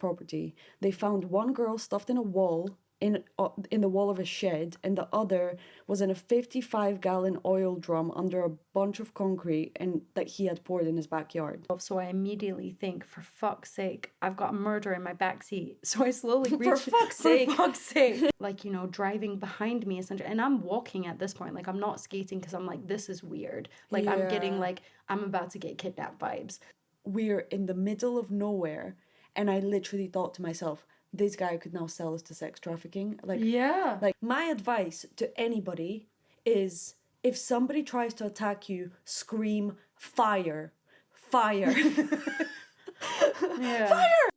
property. They found one girl stuffed in a wall, in the wall of a shed, and the other was in a 55-gallon oil drum under a bunch of concrete and that he had poured in his backyard. So I immediately think, for fuck's sake, I've got a murder in my backseat. So I slowly reach... For fuck's sake. Like, driving behind me, essentially. And I'm walking at this point. Like, I'm not skating because I'm like, this is weird. Like, I'm getting, like, I'm about to get kidnapped vibes. We're in the middle of nowhere, and I literally thought to myself, this guy could now sell us to sex trafficking. Like, my advice to anybody is, if somebody tries to attack you, scream, fire. Fire. Fire!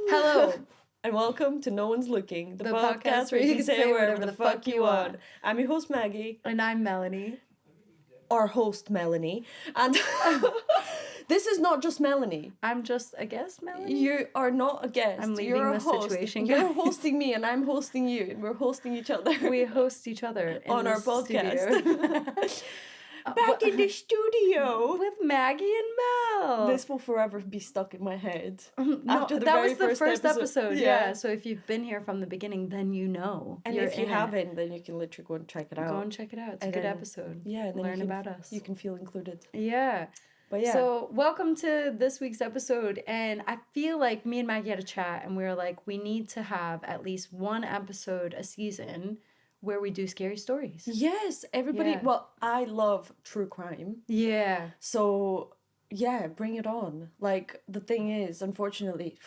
Hello. And welcome to No One's Looking, the podcast where you can say whatever the fuck you want. I'm your host, Maggie. And I'm Melanie. Our host, Melanie. And this is not just Melanie. I'm just a guest, Melanie? You are not a guest. I'm leaving the situation. You're hosting me and I'm hosting you. And we're hosting each other. We host each other on our podcast. Back in the studio with Maggie and Mel. This will forever be stuck in my head. After that was the first episode. Yeah. So if you've been here from the beginning, then you know. And if you haven't, then you can literally go and check it out. Go and check it out. It's a good episode. Yeah, and then learn about us. You can feel included. Yeah. But yeah. So welcome to this week's episode. And I feel like me and Maggie had a chat, and we were like, we need to have at least one episode a season where we do scary stories. Yes, everybody. Yeah. Well, I love true crime. Yeah. So, yeah, bring it on. Like, the thing is, fortunately,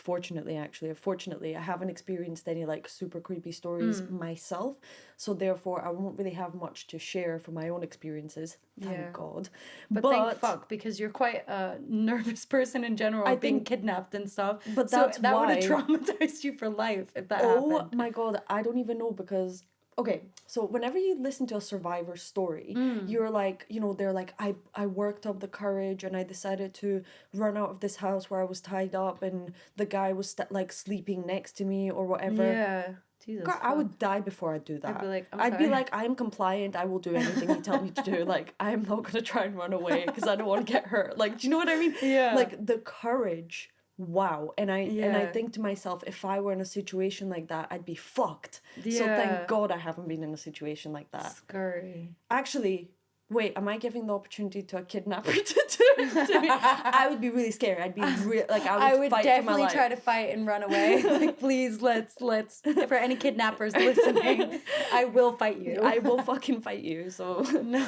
I haven't experienced any, like, super creepy stories myself. So, therefore, I won't really have much to share from my own experiences. Thank God. But thank fuck, because you're quite a nervous person in general, being kidnapped and stuff. But that's that would have traumatized you for life if that happened. Oh, my God. I don't even know, because... Okay, so whenever you listen to a survivor story, you're like, they're like, I worked up the courage and I decided to run out of this house where I was tied up and the guy was sleeping next to me or whatever. Yeah. Jesus. God, I would die before I'd do that. I'd be like, I am compliant. I will do anything you tell me to do. Like, I am not going to try and run away because I don't want to get hurt. Like, do you know what I mean? Yeah. Like, the courage... Wow. And I think to myself, if I were in a situation like that, I'd be fucked. Yeah. So thank God I haven't been in a situation like that. Scary. Actually, wait, am I giving the opportunity to a kidnapper to do it to me? I would be really scared. I'd be I would fight definitely for my life. Try to fight and run away. Like, please, let's for any kidnappers listening, I will fight you. I will fucking fight you. So no.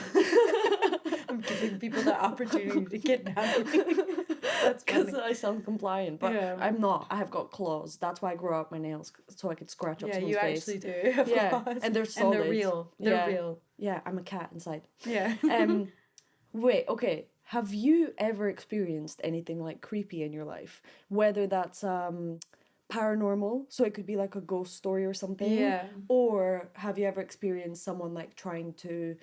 I'm giving people the opportunity to kidnap me. That's because I sound compliant, but I'm not. I have got claws. That's why I grow out my nails so I could scratch up someone's face. Yeah, you actually do have claws. And they're solid. And they're real. They're real. Yeah, I'm a cat inside. Yeah. Wait, okay. Have you ever experienced anything like creepy in your life? Whether that's paranormal, so it could be like a ghost story or something. Yeah. Or have you ever experienced someone like trying to,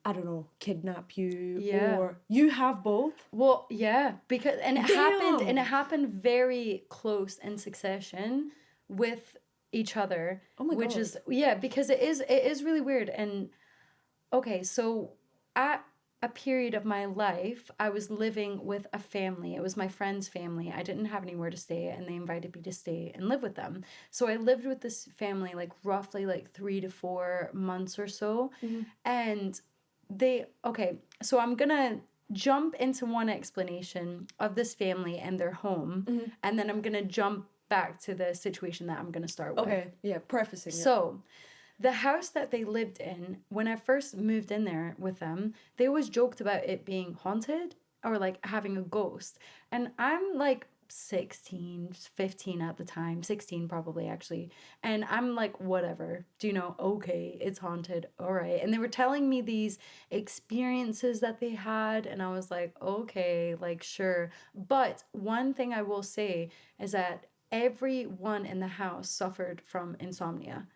I don't know, kidnap you? Yeah. Or you have both? Well, yeah, because it happened very close in succession with each other. Oh my God. Which is because it is really weird. And okay, so at a period of my life, I was living with a family. It was my friend's family. I didn't have anywhere to stay, and they invited me to stay and live with them. So I lived with this family like roughly like 3 to 4 months or so. Mm-hmm. And so I'm gonna jump into one explanation of this family and their home, mm-hmm. and then I'm gonna jump back to the situation that I'm gonna start with. Okay, yeah, prefacing it. So, the house that they lived in, when I first moved in there with them, they always joked about it being haunted or like having a ghost. And I'm like 16, 15 at the time, 16 probably actually. And I'm like, whatever, okay, it's haunted, all right. And they were telling me these experiences that they had, and I was like, okay, like, sure. But one thing I will say is that everyone in the house suffered from insomnia.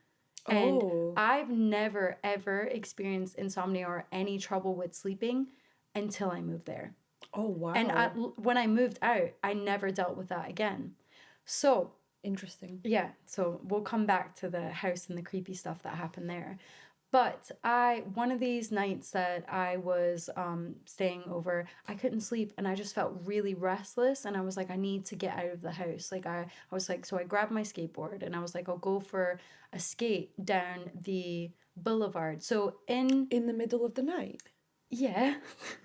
And Oh. I've never, ever experienced insomnia or any trouble with sleeping until I moved there. Oh, wow. And when I moved out, I never dealt with that again. So, interesting. Yeah, so we'll come back to the house and the creepy stuff that happened there. But one of these nights that I was staying over, I couldn't sleep and I just felt really restless. And I was like, I need to get out of the house. Like, I was like, so I grabbed my skateboard and I was like, I'll go for a skate down the boulevard. So in the middle of the night? Yeah.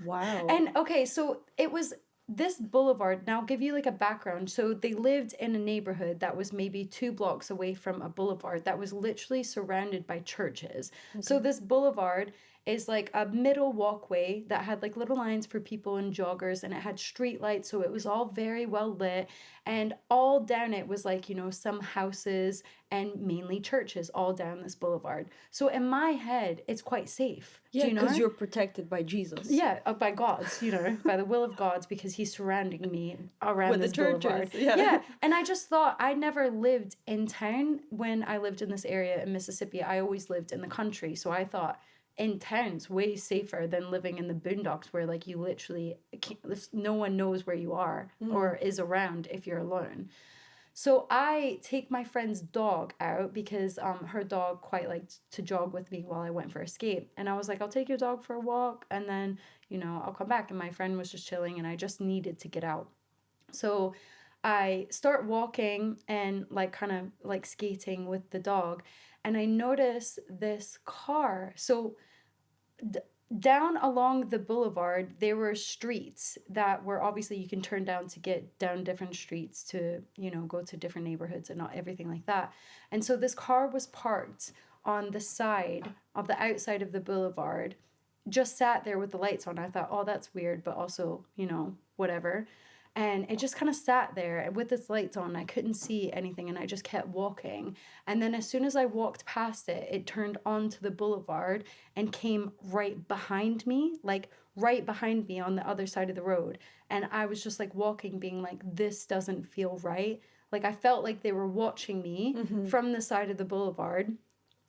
Wow. And okay, so it was this boulevard. Now I'll give you like a background. So they lived in a neighborhood that was maybe 2 blocks away from a boulevard that was literally surrounded by churches. Okay. So this boulevard is like a middle walkway that had like little lines for people and joggers, and it had street lights, so it was all very well lit. And all down it was like, some houses and mainly churches all down this boulevard. So in my head, it's quite safe. Yeah, because you're protected by Jesus. Yeah, by God's, by the will of God's, because he's surrounding me around with this the churches, boulevard. Yeah, and I just thought I never lived in town when I lived in this area in Mississippi. I always lived in the country, so I thought in town's way safer than living in the boondocks where like you literally no one knows where you are or is around if you're alone. So I take my friend's dog out because her dog quite liked to jog with me while I went for a skate. And I was like, I'll take your dog for a walk and then, I'll come back. And my friend was just chilling and I just needed to get out. So I start walking and like kind of like skating with the dog. And I notice this car. So down along the boulevard, there were streets that were obviously you can turn down to get down different streets to, go to different neighborhoods and not everything like that. And so this car was parked on the side of the outside of the boulevard, just sat there with the lights on. I thought, oh, that's weird, but also, whatever. And it just kind of sat there with its lights on. I couldn't see anything and I just kept walking. And then as soon as I walked past it, it turned onto the boulevard and came right behind me, like right behind me on the other side of the road. And I was just like walking, being like, this doesn't feel right. Like I felt like they were watching me from the side of the boulevard.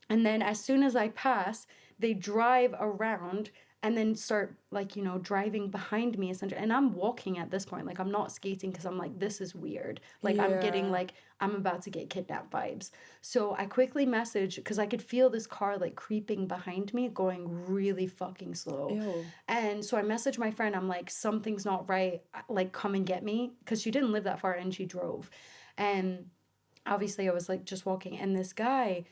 And then as soon as I pass, they drive around and then start like, driving behind me essentially. And I'm walking at this point, like I'm not skating because I'm like, this is weird. Like I'm getting like, I'm about to get kidnapped vibes. So I quickly message because I could feel this car like creeping behind me going really fucking slow. Ew. And so I messaged my friend, I'm like, something's not right. Like come and get me. Because she didn't live that far and she drove. And obviously I was like just walking and this guy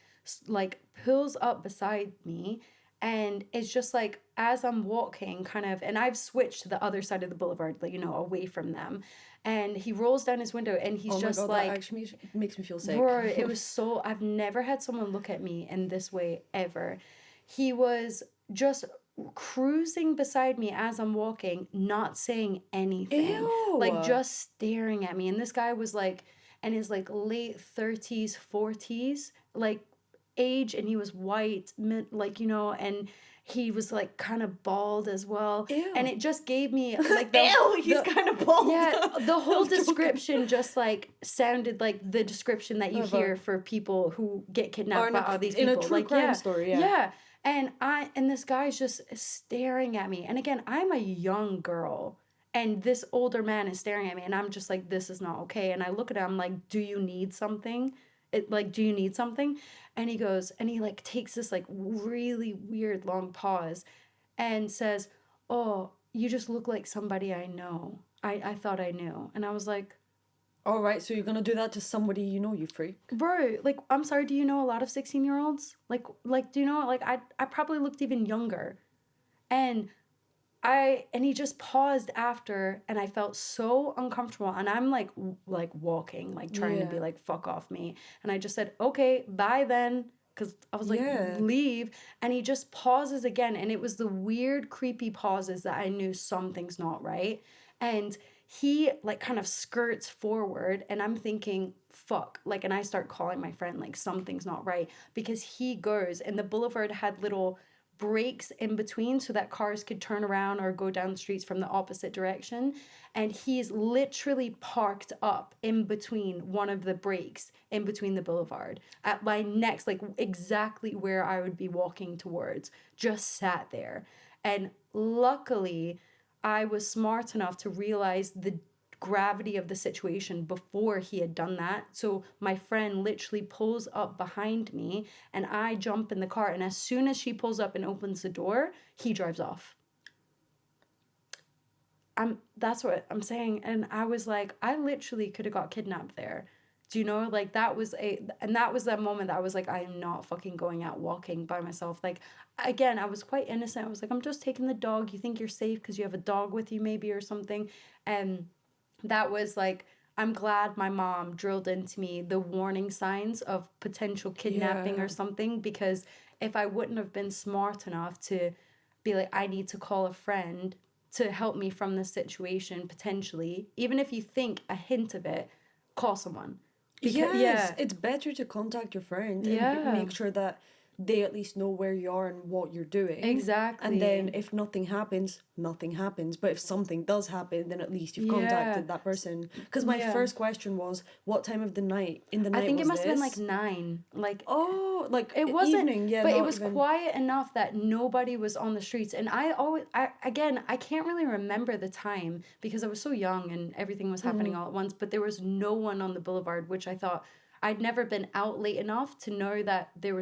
like pulls up beside me. And it's just like, as I'm walking kind of, and I've switched to the other side of the boulevard, like, away from them. And he rolls down his window and he's just like. That actually makes me feel sick. Bro, it was so, I've never had someone look at me in this way ever. He was just cruising beside me as I'm walking, not saying anything. Ew. Like just staring at me. And this guy was like, in his like late 30s, 40s, like age, and he was white, like, and he was like kind of bald as well. Ew. And it just gave me like he's kind of bald. Yeah, the whole description just like sounded like the description that you hear for people who get kidnapped by all these people. In a true crime story, yeah. Yeah. And this guy's just staring at me. And again, I'm a young girl. And this older man is staring at me. And I'm just like, this is not okay. And I look at him like, do you need something? Do you need something? And he goes, and he like takes this like really weird long pause and says, oh, you just look like somebody I know. I thought I knew. And I was like, all right, so you're going to do that to somebody you know, you freak? Bro, like, I'm sorry, do you know a lot of 16-year-olds? Like, do you know, like, I probably looked even younger. And he just paused after, and I felt so uncomfortable, and I'm like walking, like trying to be like, fuck off me. And I just said, okay, bye then. Because I was like, leave. And he just pauses again. And it was the weird, creepy pauses that I knew something's not right. And he like kind of skirts forward and I'm thinking, fuck. Like, and I start calling my friend, like something's not right. Because he goes, and the boulevard had little breaks in between so that cars could turn around or go down the streets from the opposite direction. And he's literally parked up in between one of the breaks in between the boulevard at my next, like exactly where I would be walking towards, just sat there. And luckily, I was smart enough to realize the gravity of the situation before he had done that. So my friend literally pulls up behind me and I jump in the car, and as soon as she pulls up and opens the door, he drives off. That's what I'm saying. And I was like, I literally could have got kidnapped there. Do you know? Like, that was that moment that I was like, I am not fucking going out walking by myself. Like, again, I was quite innocent. I was like, I'm just taking the dog. You think you're safe because you have a dog with you maybe or something. And that was like, I'm glad my mom drilled into me the warning signs of potential kidnapping or something, because if I wouldn't have been smart enough to be like, I need to call a friend to help me from this situation, potentially, even if you think a hint of it, call someone. Yes, it's better to contact your friend and make sure that they at least know where you are and what you're doing. Exactly. And then if nothing happens, nothing happens. But if something does happen, then at least you've contacted that person. Because my first question was, what time of the night? In the night, I think was it must this? have been like 9. Like, oh, like it wasn't, evening, yeah, but it not was even... quiet enough that nobody was on the streets. And I can't really remember the time because I was so young and everything was happening all at once. But there was no one on the boulevard, which I thought, I'd never been out late enough to know that it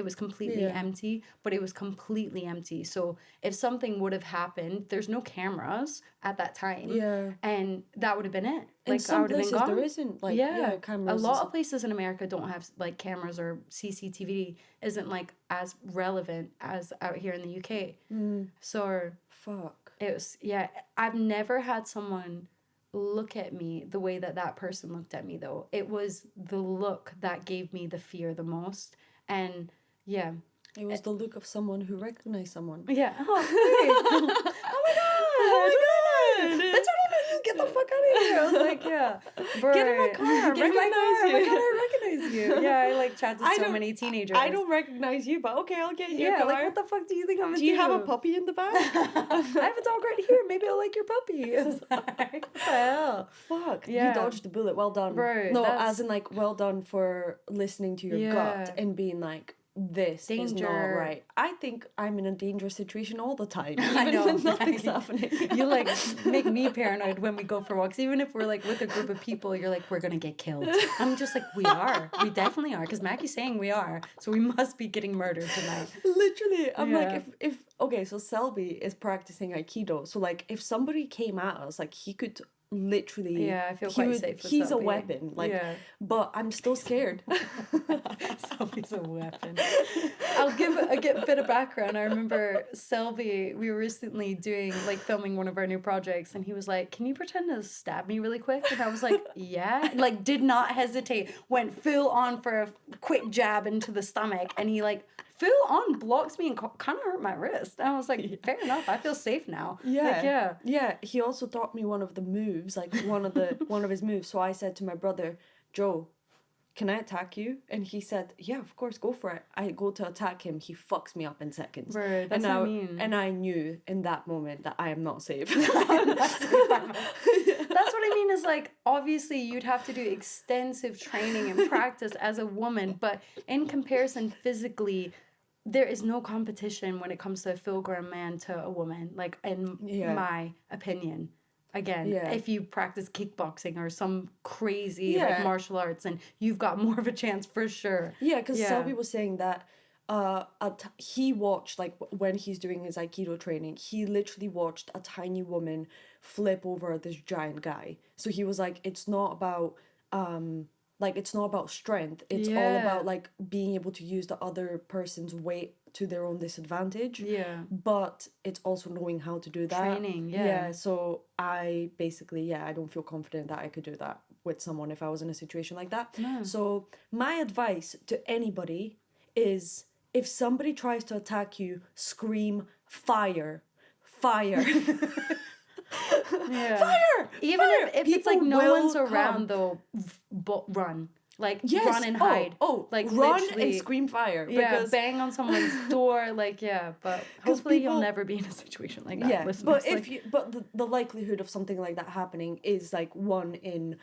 was completely empty, but it was completely empty. So if something would have happened, there's no cameras at that time. Yeah. And that would have been it. Like, in some I would have places been gone. there isn't, like, cameras. A lot of places in America don't have, like, cameras, or CCTV isn't, like, as relevant as out here in the UK. So... Fuck. It was, I've never had someone look at me the way that person looked at me, though. It was the look that gave me the fear the most. And it was the look of someone who recognized someone. Yeah. Oh, great. Oh my god. Oh my god. That's what I mean. Get the fuck out of here. I was like, Get in my car. Get in my car. Oh my god, I recognize you. Yeah, I like chat to so many teenagers. I don't recognize you, but okay, I'll get you. Yeah, like, what the fuck do you think I'm gonna do? Do you have a puppy in the back? I have a dog right here. Maybe I'll like your puppy. I was like, what the hell? Fuck. Yeah. You dodged the bullet. Well done. Bro, no, as in, like, well done for listening to your gut and being like, this is not right. I think I'm in a dangerous situation all the time. Even I know, when nothing's happening. You, like, make me paranoid when we go for walks. Even if we're, like, with a group of people, you're like, we're gonna get killed. I'm just like, we are. We definitely are. Because Maggie's saying we are. So we must be getting murdered tonight. Literally. I'm like, if okay, so Selby is practicing Aikido. So, like, if somebody came at us, like, he could... literally, I feel quite safe with he's Selby. A weapon, like, but I'm still scared. Selby's a weapon. I'll give a bit of background. I remember Selby, we were recently doing, like, filming one of our new projects, and he was like, can you pretend to stab me really quick? And I was like, yeah. Like, did not hesitate, went full on for a quick jab into the stomach, and he, like, full on blocks me and kind of hurt my wrist. And I was like, fair enough, I feel safe now. Yeah, he also taught me one of the moves, like one of his moves. So I said to my brother, Joe, can I attack you? And he said, yeah, of course, go for it. I go to attack him, he fucks me up in seconds. Right, that's what I mean. And I knew in that moment that I am not safe. That's what I mean, is, like, obviously you'd have to do extensive training and practice as a woman, but in comparison physically, there is no competition when it comes to a full-grown man to a woman, like, in my opinion. Again, if you practice kickboxing or some crazy like martial arts, and you've got more of a chance for sure. Yeah, because Selby was saying that he watched, like, when he's doing his Aikido training, he literally watched a tiny woman flip over this giant guy. So he was like, it's not about it's not about strength. It's all about, like, being able to use the other person's weight to their own disadvantage. Yeah. But it's also knowing how to do that. Training, Yeah, so I basically, I don't feel confident that I could do that with someone if I was in a situation like that. No. So my advice to anybody is, if somebody tries to attack you, scream, fire. Fire. Even if it's like no one's around, though, run. Like, yes. run and hide. Like, run and scream fire. Yeah, bang on someone's door. Like, yeah, but hopefully you'll never be in a situation like that. Yeah, listeners. but the likelihood of something like that happening is like 1 in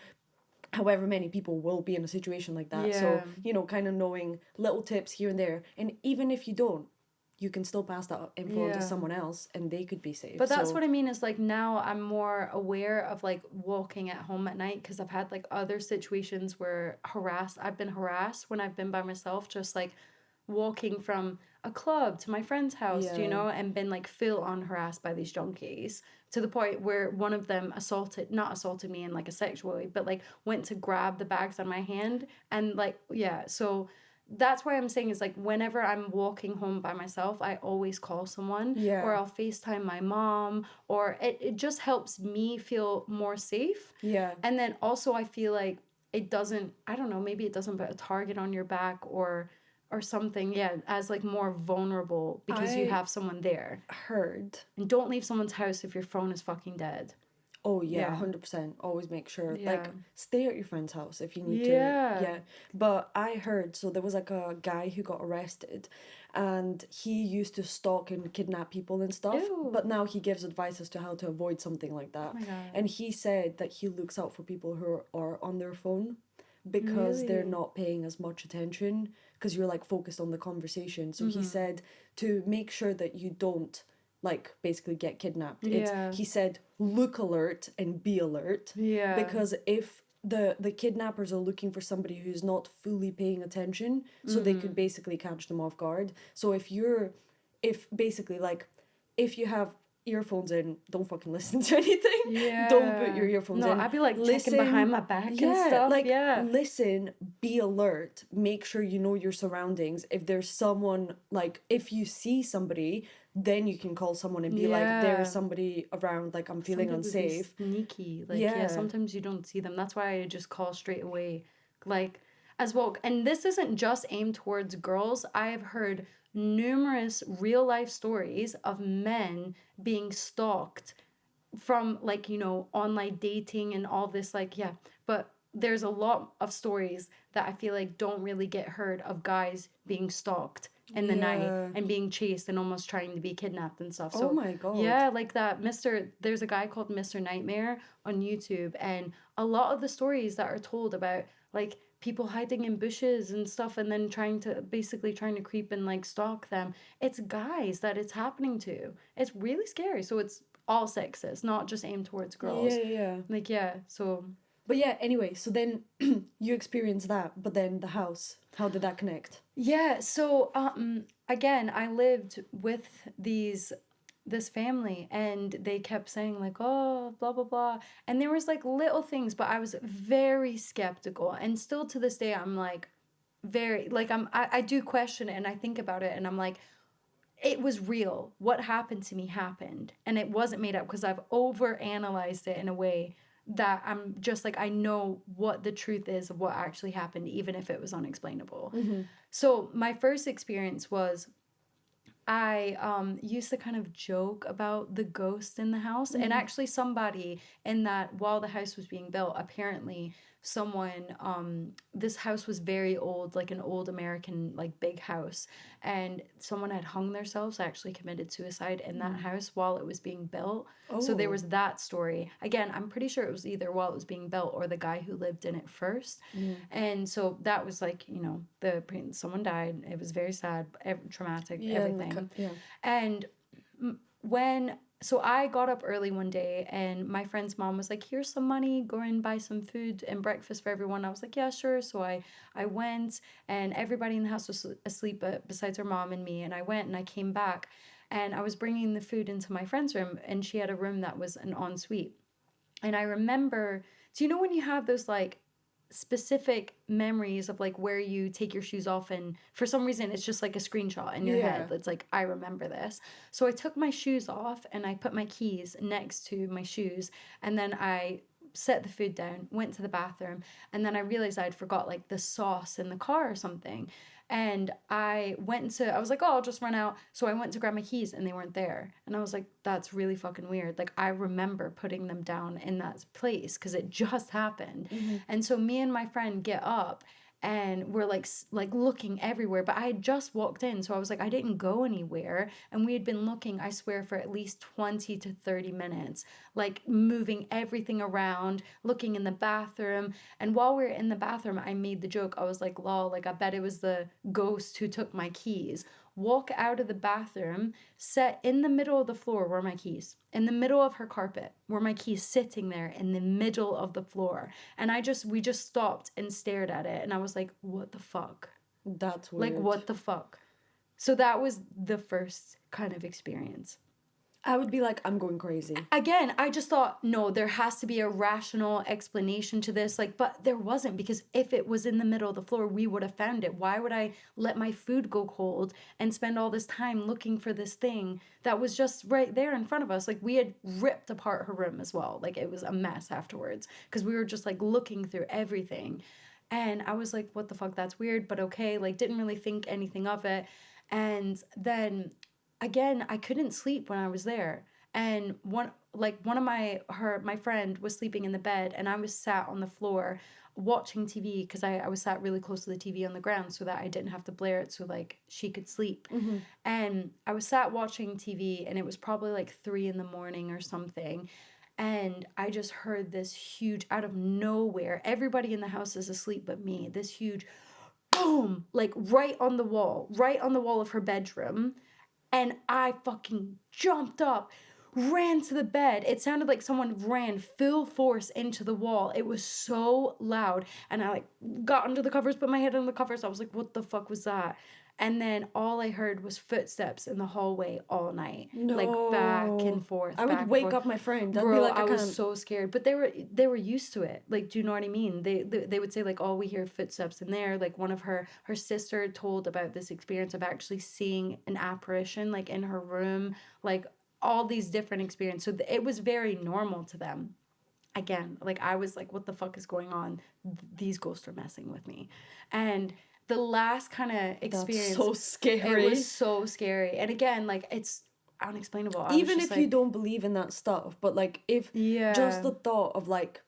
however many people will be in a situation like that. So, you know, kind of knowing little tips here and there. And even if you don't, you can still pass that info on to someone else and they could be safe. But that's what I mean is like now I'm more aware of like walking at home at night because I've had like other situations where I've been harassed when I've been by myself, just like walking from a club to my friend's house, you know, and been like full on harassed by these junkies to the point where one of them not assaulted me in like a sexual way, but like went to grab the bags on my hand and like, so that's why I'm saying is like whenever I'm walking home by myself, I always call someone or I'll FaceTime my mom or it just helps me feel more safe. Yeah. And then also I feel like it doesn't, I don't know, maybe it doesn't put a target on your back or something, as like more vulnerable because you have someone there. Heard. And don't leave someone's house if your phone is fucking dead. Oh, yeah, 100%. Always make sure. Yeah. Like, stay at your friend's house if you need to. Yeah. But I heard, so there was like a guy who got arrested and he used to stalk and kidnap people and stuff. Ew. But now he gives advice as to how to avoid something like that. Oh my God. And he said that he looks out for people who are on their phone because they're not paying as much attention because you're like focused on the conversation. So he said to make sure that you don't like basically get kidnapped. He said look alert and be alert. Yeah. Because if the kidnappers are looking for somebody who's not fully paying attention, so they could basically catch them off guard. So if basically like if you have earphones in, don't fucking listen to anything. Yeah. Don't put your earphones in. No, I'd be like checking behind my back and stuff. Like, listen, be alert, make sure you know your surroundings. If there's someone, like, if you see somebody, then you can call someone and be like, there is somebody around, like, I'm feeling unsafe. Sneaky. Like, sometimes you don't see them. That's why I just call straight away. Like, as well. And this isn't just aimed towards girls. I have heard numerous real life stories of men being stalked from like, you know, online dating and all this, like, but there's a lot of stories that I feel like don't really get heard of guys being stalked in the night and being chased and almost trying to be kidnapped and stuff. So, oh my God. Yeah, like that there's a guy called Mr. Nightmare on YouTube, and a lot of the stories that are told about like people hiding in bushes and stuff and then trying to creep and like stalk them. It's guys that it's happening to. It's really scary. So it's all sexist, not just aimed towards girls. Yeah. Like, so. But yeah, anyway, so then you experienced that, but then the house, how did that connect? Yeah, so again, I lived with this family and they kept saying like, oh, blah blah blah, and there was like little things, but I was very skeptical, and still to this day I'm like very like I do question it and I think about it and I'm like, it was real. What happened to me happened, and it wasn't made up because I've overanalyzed it in a way that I'm just like, I know what the truth is of what actually happened, even if it was unexplainable. Mm-hmm. So my first experience was I used to kind of joke about the ghost in the house. Mm-hmm. And actually somebody in that, while the house was being built, apparently someone, this house was very old, like an old American, like big house. And someone had hung themselves, actually committed suicide in that house while it was being built. Oh. So there was that story. Again, I'm pretty sure it was either while it was being built or the guy who lived in it first. Mm. And so that was like, you know, someone died. It was very sad, traumatic, everything. And so I got up early one day and my friend's mom was like, here's some money, go and buy some food and breakfast for everyone. I was like, yeah, sure. So I went and everybody in the house was asleep besides her mom and me. And I went and I came back and I was bringing the food into my friend's room and she had a room that was an ensuite. And I remember, do you know when you have those like specific memories of like where you take your shoes off and for some reason it's just like a screenshot in your head. It's like, I remember this. So I took my shoes off and I put my keys next to my shoes and then I set the food down, went to the bathroom, and then I realized I'd forgot like the sauce in the car or something. And I was like, oh, I'll just run out. So I went to grab my keys and they weren't there. And I was like, that's really fucking weird. Like, I remember putting them down in that place because it just happened. Mm-hmm. And so me and my friend get up and we're like looking everywhere, but I had just walked in, so I was like, I didn't go anywhere, and we had been looking, I swear, for at least 20 to 30 minutes, like moving everything around, looking in the bathroom. And while we were in the bathroom, I made the joke, I was like, lol, like I bet it was the ghost who took my keys. Walk out of the bathroom, set in the middle of the floor were my keys. In the middle of her carpet were my keys, sitting there in the middle of the floor. And we just stopped and stared at it. And I was like, what the fuck? That's weird. Like, what the fuck? So that was the first kind of experience. I would be like, I'm going crazy. Again, I just thought, no, there has to be a rational explanation to this. Like, but there wasn't, because if it was in the middle of the floor, we would have found it. Why would I let my food go cold and spend all this time looking for this thing that was just right there in front of us? Like, we had ripped apart her room as well. Like, it was a mess afterwards because we were just like looking through everything. And I was like, what the fuck? That's weird, but okay. Like, didn't really think anything of it. And then again, I couldn't sleep when I was there. And one of my friend was sleeping in the bed, and I was sat on the floor watching TV because I was sat really close to the TV on the ground so that I didn't have to blare it, so like she could sleep. Mm-hmm. And I was sat watching TV, and it was probably like 3 a.m. or something. And I just heard this huge, out of nowhere, everybody in the house is asleep but me, this huge boom, like right on the wall of her bedroom. And I fucking jumped up, ran to the bed. It sounded like someone ran full force into the wall. It was so loud. And I like got under the covers, put my head under the covers. I was like, what the fuck was that? And then all I heard was footsteps in the hallway all night. No. Like back and forth. I would wake up my friend. I'd be like, I was so scared. But they were used to it. Like, do you know what I mean? They would say like, oh, we hear footsteps in there. Like, one of her sister told about this experience of actually seeing an apparition like in her room. Like, all these different experiences. So it was very normal to them. Again, like, I was like, what the fuck is going on? These ghosts are messing with me. And the last kind of experience. That's so scary. It was so scary. And again, like, it's unexplainable. Even if you don't believe in that stuff, but like, if just the thought of like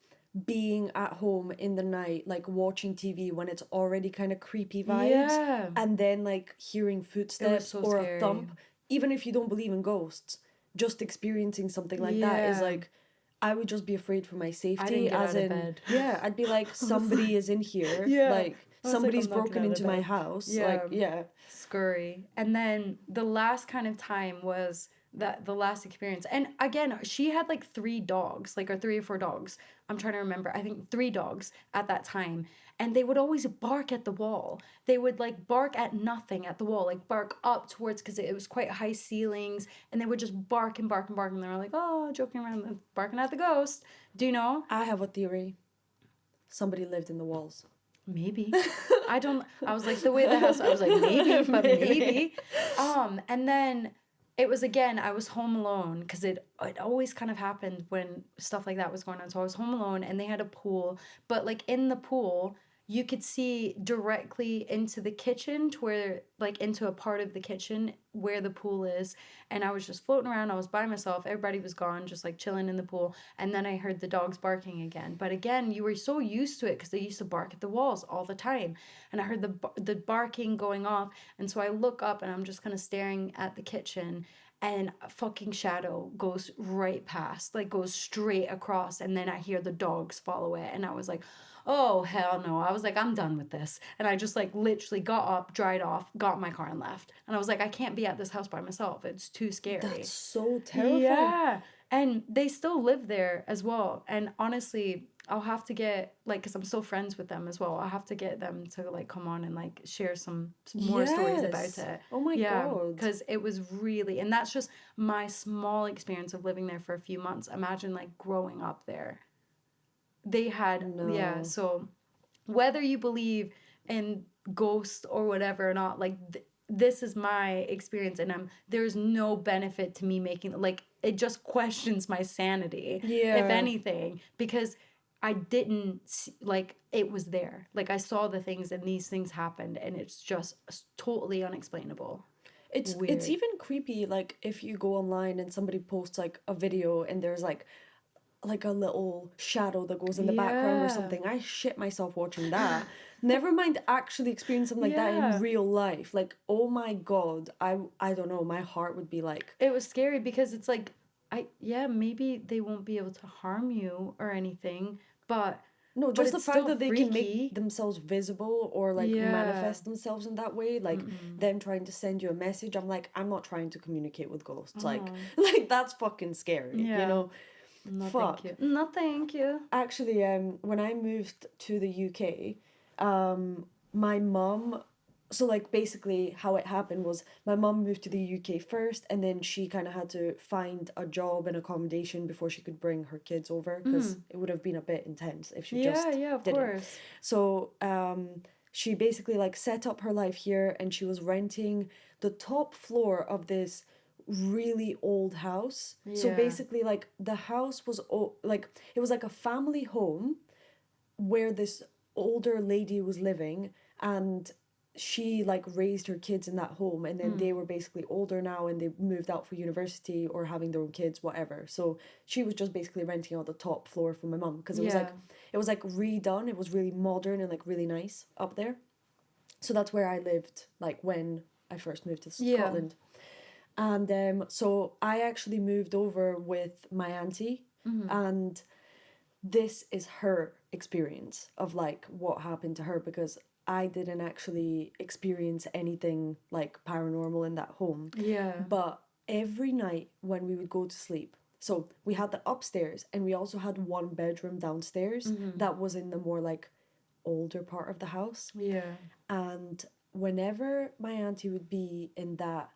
being at home in the night, like watching TV when it's already kind of creepy vibes, and then like hearing footsteps or scary. A thump, even if you don't believe in ghosts, just experiencing something like that is like, I would just be afraid for my safety. I didn't get out of bed. Yeah, I'd be like, somebody is in here. Like, somebody's like, broken into my house. Scurry. And then the last kind of time was the last experience. And again, she had like 3 dogs, like, or 3 or 4 dogs. I'm trying to remember. I think 3 dogs at that time. And they would always bark at the wall. They would like bark at nothing at the wall, like bark up towards, because it was quite high ceilings. And they would just bark and bark and bark. And they were like, oh, joking around, barking at the ghost. Do you know? I have a theory. Somebody lived in the walls. Maybe. I was like, the way the house, I was like, maybe, but maybe. And then it was, again, I was home alone, because it always kind of happened when stuff like that was going on. So I was home alone, and they had a pool, but like in the pool, you could see directly into the kitchen, to where, like, into a part of the kitchen where the pool is. And I was just floating around. I was by myself. Everybody was gone, just like chilling in the pool. And then I heard the dogs barking again. But again, you were so used to it because they used to bark at the walls all the time. And I heard the barking going off. And so I look up, and I'm just kind of staring at the kitchen. And a fucking shadow goes right past, like goes straight across. And then I hear the dogs follow it. And I was like, oh, hell no. I was like, I'm done with this. And I just like literally got up, dried off, got in my car and left. And I was like, I can't be at this house by myself. It's too scary. That's so terrifying. Yeah. And they still live there as well. And honestly, I'll have to get, like, because I'm still friends with them as well, I'll have to get them to like come on and like share some more stories about it. Oh my God. Because it was really, and that's just my small experience of living there for a few months. Imagine like growing up there. They had, so whether you believe in ghosts or whatever or not, like, this is my experience, and there's no benefit to me making, like, it just questions my sanity, if anything, because I didn't see, like, it was there. Like, I saw the things and these things happened, and it's just totally unexplainable. It's even creepy, like, if you go online and somebody posts, like, a video and there's, like a little shadow that goes in the background or something. I shit myself watching that. Never mind actually experiencing something like that in real life. Like, oh my God, I don't know, my heart would be like... It was scary because it's like, maybe they won't be able to harm you or anything, but... No, just the fact that they can make themselves visible or, like, manifest themselves in that way, like, them trying to send you a message. I'm like, I'm not trying to communicate with ghosts. Like, that's fucking scary, you know? No, thank you. No, thank you. Actually, when I moved to the UK, my mum... So, like, basically how it happened was my mum moved to the UK first, and then she kind of had to find a job and accommodation before she could bring her kids over, because it would have been a bit intense if she just of didn't. Course. So, she basically, like, set up her life here, and she was renting the top floor of this really old house. So basically, like, the house was like, it was like a family home where this older lady was living, and she, like, raised her kids in that home, and then they were basically older now and they moved out for university or having their own kids, whatever. So she was just basically renting out the top floor from my mum, because it was like redone. It was really modern and, like, really nice up there. So that's where I lived, like, when I first moved to Scotland. And so I actually moved over with my auntie, and this is her experience of, like, what happened to her, because I didn't actually experience anything, like, paranormal in that home. But every night when we would go to sleep, so we had the upstairs and we also had one bedroom downstairs that was in the more, like, older part of the house. And whenever my auntie would be in that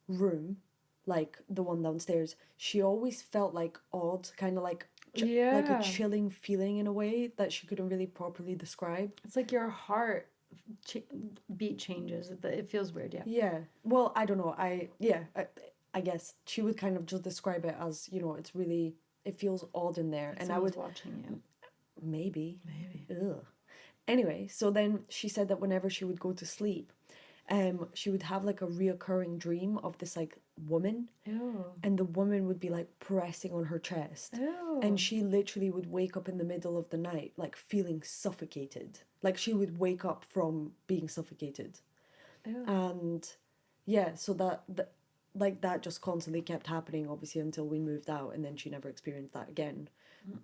room, like the one downstairs, she always felt, like, odd, kind of like like a chilling feeling in a way that she couldn't really properly describe. It's like your heart beat changes. It feels weird. Yeah. Well, I don't know. I guess she would kind of just describe it as, you know, it's really, it feels odd in there, and I would watching you. Maybe. Ugh. Anyway, so then she said that whenever she would go to sleep, she would have, like, a reoccurring dream of this, like, woman. Ew. And the woman would be, like, pressing on her chest. Ew. And she literally would wake up in the middle of the night, like, feeling suffocated. Like, she would wake up from being suffocated. Ew. And yeah, so that just constantly kept happening, obviously, until we moved out, and then she never experienced that again.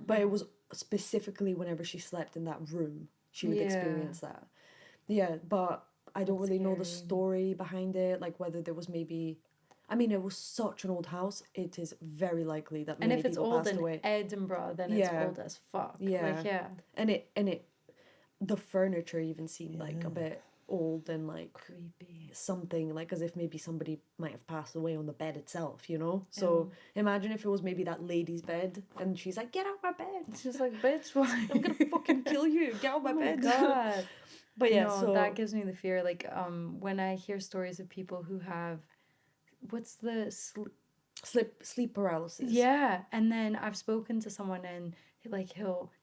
But it was specifically whenever she slept in that room, she would experience that. Yeah, but I don't really know the story behind it, like whether there was maybe... I mean, it was such an old house. It is very likely that many people passed away. And if it's old in Edinburgh, then it's old as fuck. Yeah. Like, yeah. And it the furniture even seemed like a bit old and, like, creepy. Something, like, as if maybe somebody might have passed away on the bed itself, you know? So imagine if it was maybe that lady's bed and she's like, get out my bed. She's like, bitch, why? I'm gonna fucking kill you. Get out my bed. God. But yeah, no, so that gives me the fear. Like, when I hear stories of people who have, what's the sleep paralysis. Yeah, and then I've spoken to someone and, like,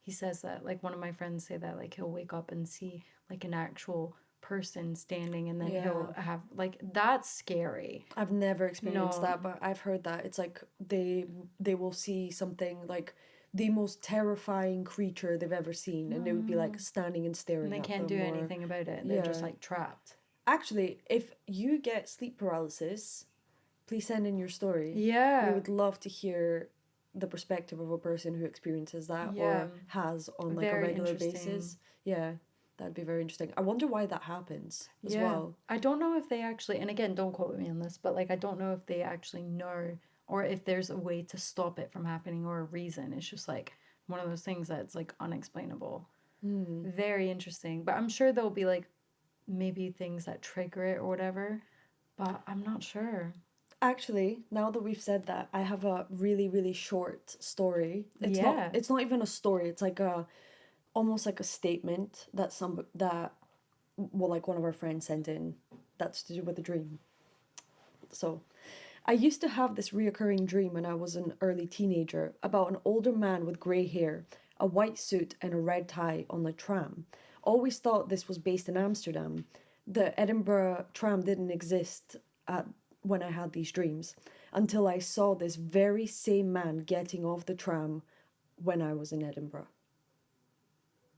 he says that, like, one of my friends say that, like, he'll wake up and see, like, an actual person standing, and then he'll have, like, that's scary. I've never experienced that, but I've heard that it's like they will see something, like, the most terrifying creature they've ever seen, and they would be, like, standing and staring and they at can't them, do anything about it. They're just, like, trapped. Actually, if you get sleep paralysis, please send in your story. Yeah, we would love to hear the perspective of a person who experiences that or has on, like, a regular basis. Yeah, that'd be very interesting. I wonder why that happens as well. I don't know if they actually, and again, don't quote me on this, but, like, I don't know if they actually know, or if there's a way to stop it from happening, or a reason. It's just, like, one of those things that's, like, unexplainable. Very interesting. But I'm sure there'll be, like, maybe things that trigger it or whatever, but I'm not sure. Actually, now that we've said that, I have a really, really short story. It's not even a story. It's like almost like a statement that like, one of our friends sent in, that's to do with a dream. So, I used to have this reoccurring dream when I was an early teenager about an older man with grey hair, a white suit and a red tie on the tram. Always thought this was based in Amsterdam. The Edinburgh tram didn't exist when I had these dreams until I saw this very same man getting off the tram when I was in Edinburgh.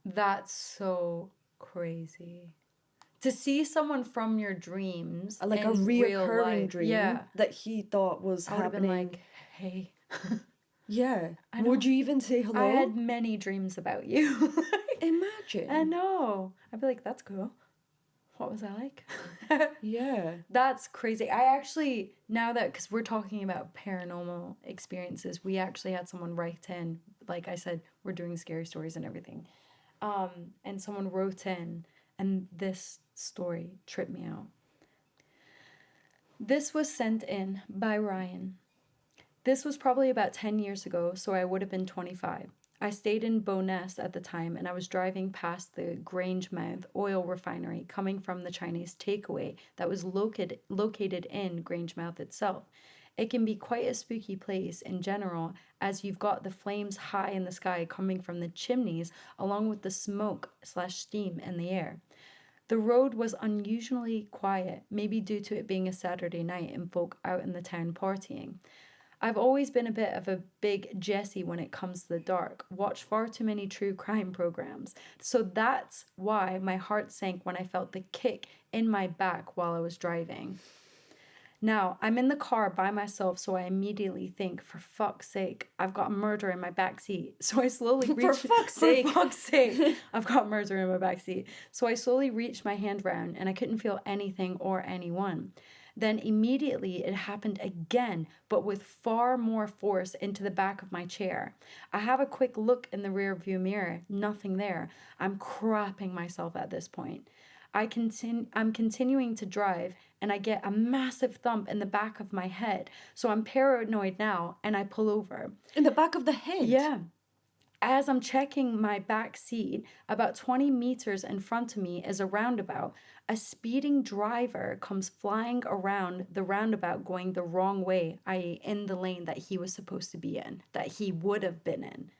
That's so crazy. To see someone from your dreams, like a reoccurring dream that he thought was happening. I would have been like, hey. Yeah. Would you even say hello? I had many dreams about you. Imagine. I know. I'd be like, that's cool. What was I like? Yeah. That's crazy. I actually, now that, because we're talking about paranormal experiences, we actually had someone write in, like I said, we're doing scary stories and everything. And someone wrote in, and this story tripped me out. This was sent in by Ryan. This was probably about 10 years ago, so I would have been 25. I stayed in Bowness at the time, and I was driving past the Grangemouth oil refinery coming from the Chinese takeaway that was located in Grangemouth itself. It can be quite a spooky place in general, as you've got the flames high in the sky coming from the chimneys, along with the smoke/steam in the air. The road was unusually quiet, maybe due to it being a Saturday night and folk out in the town partying. I've always been a bit of a big Jessie when it comes to the dark, watched far too many true crime programs. So that's why my heart sank when I felt the kick in my back while I was driving. Now, I'm in the car by myself, so I immediately think, for fuck's sake, I've got murder in my backseat. So I slowly reach... For fuck's sake! I've got murder in my backseat. So I slowly reached my hand round, and I couldn't feel anything or anyone. Then immediately it happened again, but with far more force into the back of my chair. I have a quick look in the rear view mirror. Nothing there. I'm crapping myself at this point. I'm continuing to drive, and I get a massive thump in the back of my head. So I'm paranoid now, and I pull over. In the back of the head? Yeah. As I'm checking my back seat, about 20 meters in front of me is a roundabout. A speeding driver comes flying around the roundabout going the wrong way, i.e. in the lane that he was supposed to be in, that he would have been in.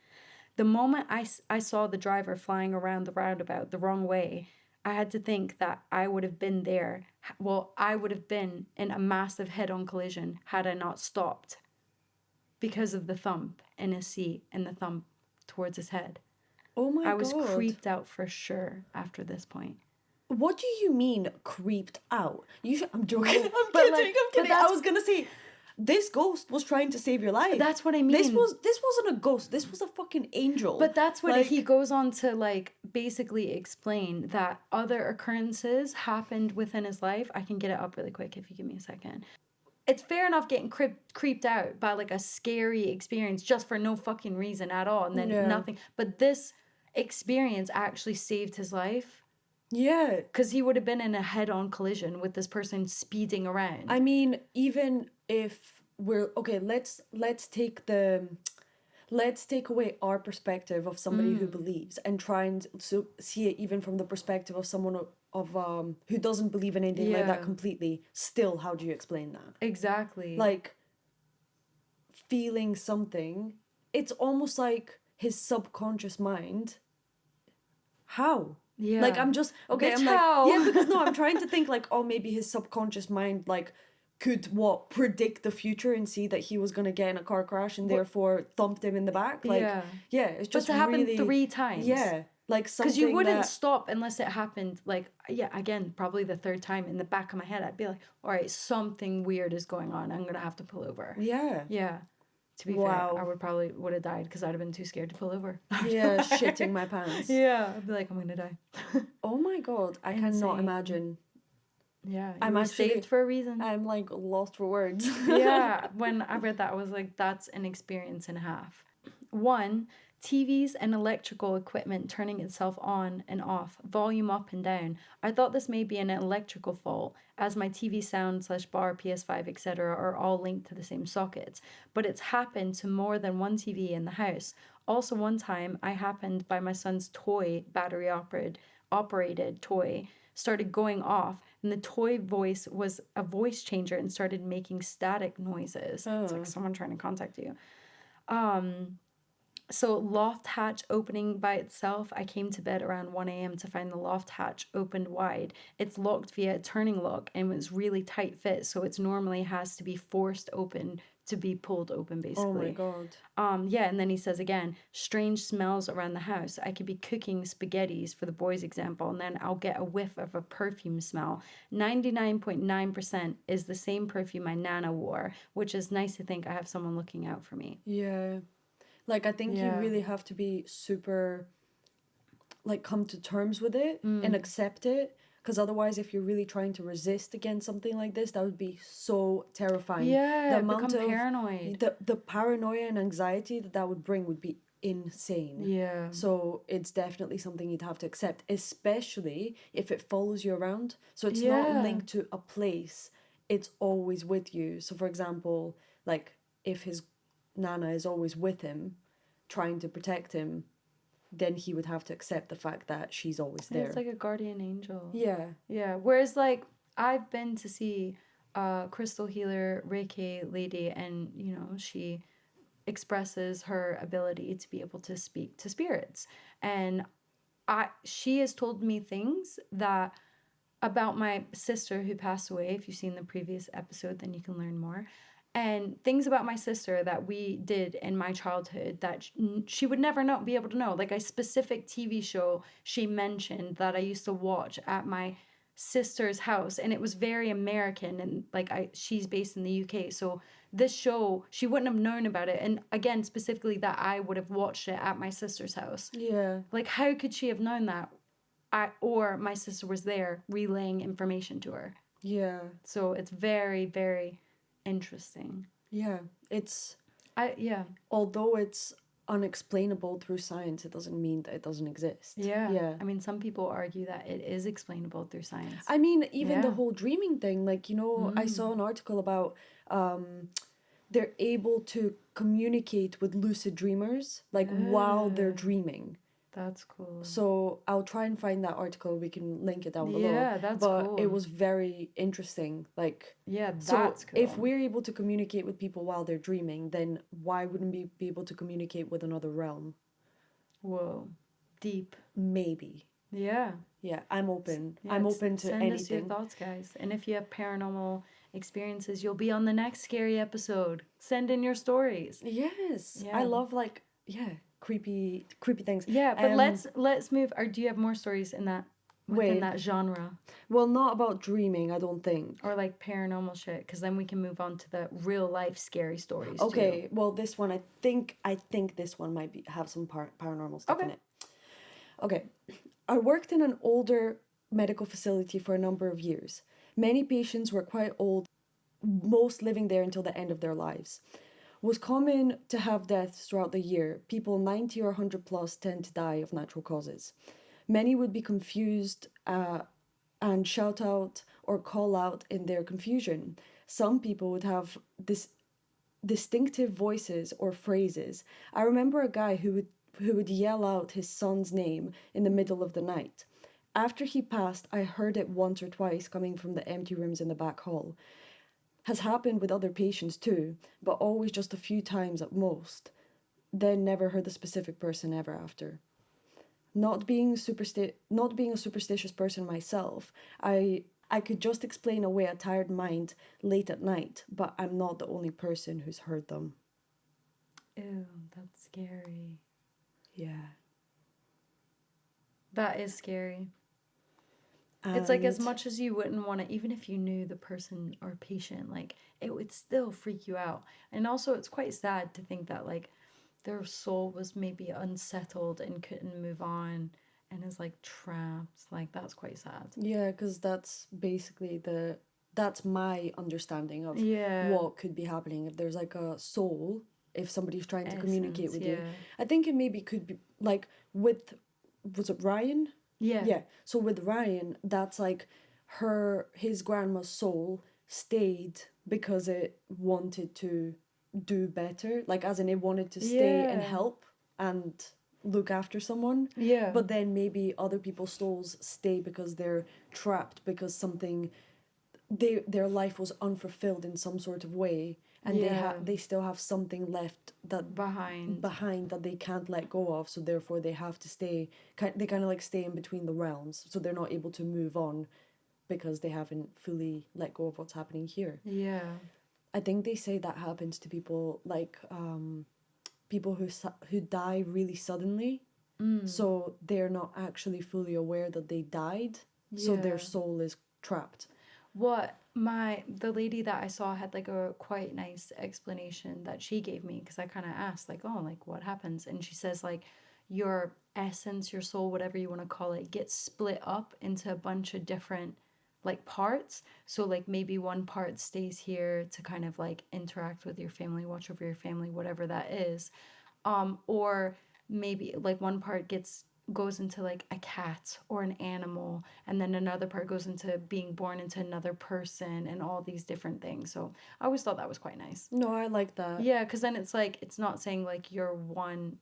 The moment I saw the driver flying around the roundabout the wrong way, I had to think that I would have been there. Well, I would have been in a massive head-on collision had I not stopped because of the thump in his seat and the thump towards his head. Oh my God. I was creeped out for sure after this point. What do you mean creeped out? I'm joking. I'm kidding. I was going to say, this ghost was trying to save your life. That's what I mean. This wasn't a ghost. This was a fucking angel. But that's what he goes on to basically explain, that other occurrences happened within his life. I can get it up really quick if you give me a second. It's fair enough getting creeped out by a scary experience just for no fucking reason at all, and then nothing. But this experience actually saved his life. Yeah. Because he would have been in a head-on collision with this person speeding around. I mean, even if we're... Okay, let's take away our perspective of somebody who believes and try and see it even from the perspective of someone who doesn't believe in anything like that completely. Still, how do you explain that? Exactly. Feeling something, it's almost like his subconscious mind. How? Yeah. I'm just... Okay, Bitch, how? Yeah, because I'm trying to think maybe his subconscious mind, could predict the future and see that he was going to get in a car crash and therefore thumped him in the back. Yeah, it's just but to happen really... 3 times. Yeah. Something because you wouldn't stop unless it happened, again, probably the 3rd time in the back of my head. I'd be like, all right, something weird is going on. I'm going to have to pull over. Yeah. Yeah. To be fair, I would have died because I'd have been too scared to pull over. Yeah, shitting my pants. Yeah, I'd be like, I'm going to die. Oh my God, I cannot imagine. Yeah, I'm saved for a reason. I'm lost for words. Yeah, when I read that, I was like, that's an experience and a half. 1, TVs and electrical equipment turning itself on and off, volume up and down. I thought this may be an electrical fault, as my TV sound/bar, PS5, etc. are all linked to the same sockets. But it's happened to more than one TV in the house. Also, one time, I happened by my son's toy, battery-operated toy, started going off, and the toy voice was a voice changer and started making static noises. It's like someone trying to contact you. So loft hatch opening by itself, I came to bed around 1 a.m. to find the loft hatch opened wide. It's locked via a turning lock and it's really tight fit, so it's normally has to be forced open to be pulled open, basically. Oh my God. Yeah, and then he says again, strange smells around the house. I could be cooking spaghettis for the boys' example, and then I'll get a whiff of a perfume smell. 99.9% is the same perfume my Nana wore, which is nice to think I have someone looking out for me. Yeah. Like, I think you really have to be super, like, come to terms with it and accept it. Because otherwise, if you're really trying to resist against something like this, that would be so terrifying. Yeah, The amount become of paranoid. the paranoia and anxiety that would bring would be insane. Yeah. So it's definitely something you'd have to accept, especially if it follows you around. So it's not Yeah. linked to a place, it's always with you. So for example, like if his Nana is always with him, trying to protect him, then he would have to accept the fact that she's always Yeah, there. it's like a guardian angel. Yeah. Yeah. Whereas, like, I've been to see a crystal healer Reiki lady, and, you know, she expresses her ability to be able to speak to spirits. And she has told me things that about my sister who passed away. If you've seen the previous episode, then you can learn more. And things about my sister that we did in my childhood that she would never know, be able to know. Like a specific TV show she mentioned that I used to watch at my sister's house, and it was very American, and like she's based in the UK, so this show she wouldn't have known about it, and again specifically that I would have watched it at my sister's house. Yeah. Like, how could she have known that? Or my sister was there relaying information to her. Yeah. So it's very, very interesting. Yeah. It's yeah. Although it's unexplainable through science, it doesn't mean that it doesn't exist. Yeah. Yeah. I mean, some people argue that it is explainable through science. I mean, even the whole dreaming thing, like, you know, I saw an article about they're able to communicate with lucid dreamers, like, while they're dreaming. That's cool. So I'll try and find that article. We can link it down below. Yeah, that's cool. But it was very interesting. Like, yeah, that's so cool. if we're able to communicate with people while they're dreaming, then why wouldn't we be able to communicate with another realm? Whoa, deep. Maybe. Yeah. Yeah, I'm open. Yeah, I'm open to send anything. us your thoughts, guys. And if you have paranormal experiences, you'll be on the next scary episode. Send in your stories. Yes. Yeah. I love, like, creepy things. Yeah, but let's move. Or do you have more stories in that within that genre? Well, not about dreaming, I don't think. Or like paranormal shit, because then we can move on to the real life scary stories. Okay, too. well, this one I think this one might have some paranormal stuff in it. Okay, I worked in an older medical facility for a number of years. Many patients were quite old, most living there until the end of their lives. It was common to have deaths throughout the year. People 90 or 100 plus tend to die of natural causes. Many would be confused and shout out or call out in their confusion. Some people would have this distinctive voices or phrases. I remember a guy who would yell out his son's name in the middle of the night. After he passed, I heard it once or twice coming from the empty rooms in the back hall. Has happened with other patients too, but always just a few times at most. Then never heard the specific person ever after. Not being a superstitious person myself, I could just explain away a tired mind late at night, but I'm not the only person who's heard them. Ew, that's scary. Yeah. That is scary. It's like, as much as you wouldn't want to, even if you knew the person or patient, like, it would still freak you out. And also, it's quite sad to think that, like, their soul was maybe unsettled and couldn't move on and is, like, trapped. Like, that's quite sad. Yeah, because that's basically that's my understanding of what could be happening. If there's, like, a soul, if somebody's trying to communicate with you. I think it maybe could be, like, was it Ryan? Yeah. So with Ryan, that's like his grandma's soul stayed because it wanted to do better. Like, as in, it wanted to stay and help and look after someone. Yeah. But then maybe other people's souls stay because they're trapped because their life was unfulfilled in some sort of way. and they still have something left that behind that they can't let go of, so therefore they have to stay, they kind of like stay in between the realms, so they're not able to move on because they haven't fully let go of what's happening here. Yeah. I think they say that happens to people like people who die really suddenly. So they're not actually fully aware that they died. Yeah. So their soul is trapped. The lady that I saw had like a quite nice explanation that she gave me, because I kind of asked like, oh, like what happens? And she says like your essence, your soul, whatever you want to call it, gets split up into a bunch of different like parts. So like maybe one part stays here to kind of like interact with your family, watch over your family, whatever that is. Or maybe like one part goes into like a cat or an animal, and then another part goes into being born into another person and all these different things. So I always thought that was quite nice. No, I like that. Yeah, because then it's like, it's not saying like you're one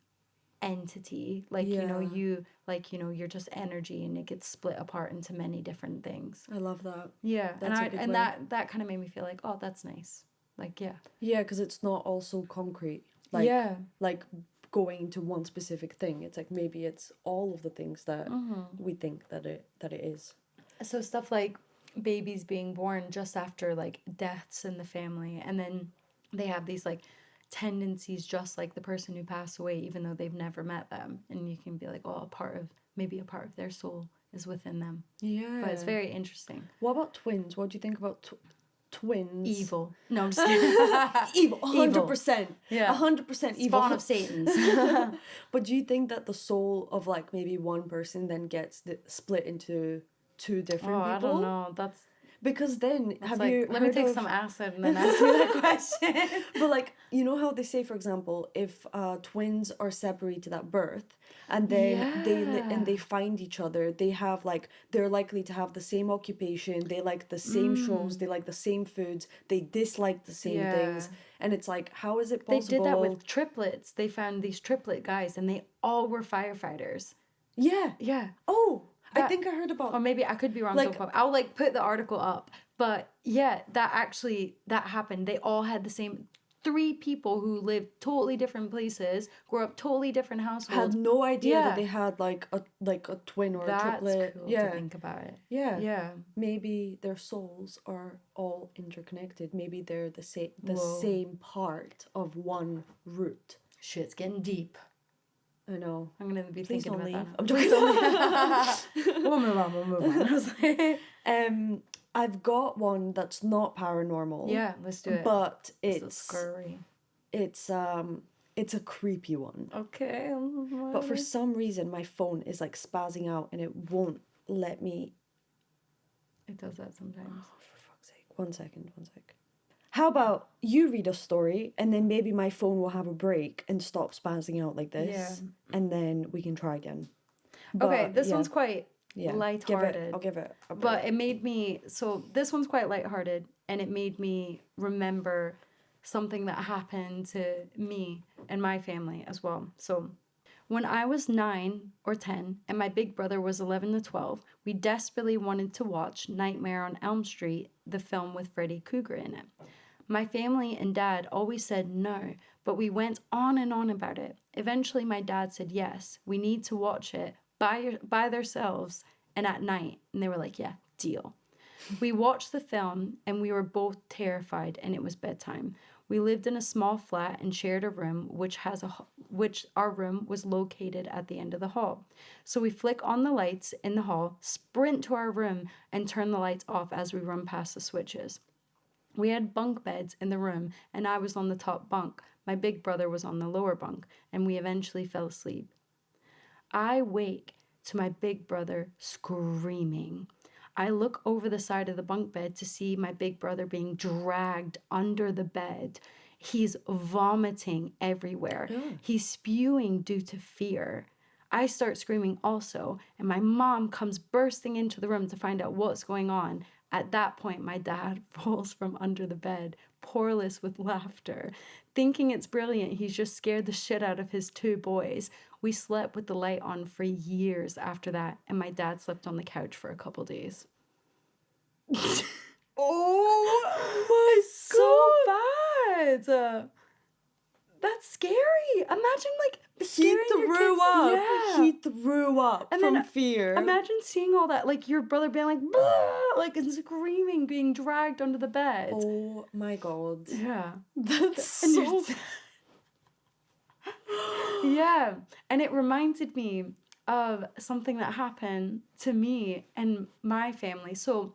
entity, like you're just energy and it gets split apart into many different things. I love that. Yeah. That kind of made me feel like, oh, that's nice. Like, yeah, because it's not also concrete, like like going to one specific thing. It's like maybe it's all of the things that we think that it is. So stuff like babies being born just after like deaths in the family, and then they have these like tendencies just like the person who passed away, even though they've never met them, and you can be like, oh, a part of their soul is within them. Yeah, but it's very interesting. What about twins? What do you think about twins? Evil. No, I'm just kidding. Evil. 100%. Yeah. 100% evil. Spawn of Satan's. But do you think that the soul of like maybe one person then gets split into two different people? I don't know. That's because then let me take some acid and then ask me that question. But like, you know how they say, for example, if twins are separated at birth and then they find each other, they have like, they're likely to have the same occupation, they like the same shows, they like the same foods, they dislike the same things, and it's like, how is it possible? They did that with triplets. They found these triplet guys and they all were firefighters. Yeah. Oh, I think I heard about... Or maybe I could be wrong. Like, I'll like put the article up. But yeah, that happened. They all had the same... 3 people who lived totally different places, grew up totally different households. Had no idea that they had like a twin or a triplet. That's cool to think about it. Yeah. Maybe their souls are all interconnected. Maybe they're the same part of one root. Shit's getting deep. I know. I'm gonna be Please thinking about that. I'm joking. We'll move on. I was like, I've got one that's not paranormal. Yeah, let's do it. But it's scary. It's a creepy one. Okay. But for some reason, my phone is like spazzing out and it won't let me. It does that sometimes. Oh, for fuck's sake! One second. How about you read a story and then maybe my phone will have a break and stop spazzing out like this, and then we can try again. But, okay, this one's quite lighthearted. I'll give it a break. But it made me... So this one's quite lighthearted, and it made me remember something that happened to me and my family as well. So when I was 9 or 10 and my big brother was 11 to 12, we desperately wanted to watch Nightmare on Elm Street, the film with Freddy Krueger in it. My family and dad always said no, but we went on and on about it. Eventually, my dad said, yes, we need to watch it by themselves and at night. And they were like, yeah, deal. We watched the film and we were both terrified, and it was bedtime. We lived in a small flat and shared a room, which our room was located at the end of the hall. So we flick on the lights in the hall, sprint to our room, and turn the lights off as we run past the switches. We had bunk beds in the room, and I was on the top bunk. My big brother was on the lower bunk, and we eventually fell asleep. I wake to my big brother screaming. I look over the side of the bunk bed to see my big brother being dragged under the bed. He's vomiting everywhere. He's spewing due to fear. I start screaming also, and my mom comes bursting into the room to find out what's going on. At that point, my dad falls from under the bed, poreless with laughter. Thinking it's brilliant, he's just scared the shit out of his 2 boys. We slept with the light on for years after that, and my dad slept on the couch for a couple days. Oh my God! So bad! God. That's scary. Imagine like scaring your kids. Yeah. He threw up and from then, fear. Imagine seeing all that, like your brother being like, blah, like and screaming, being dragged under the bed. Oh my God. Yeah. That's so. Yeah. And it reminded me of something that happened to me and my family. So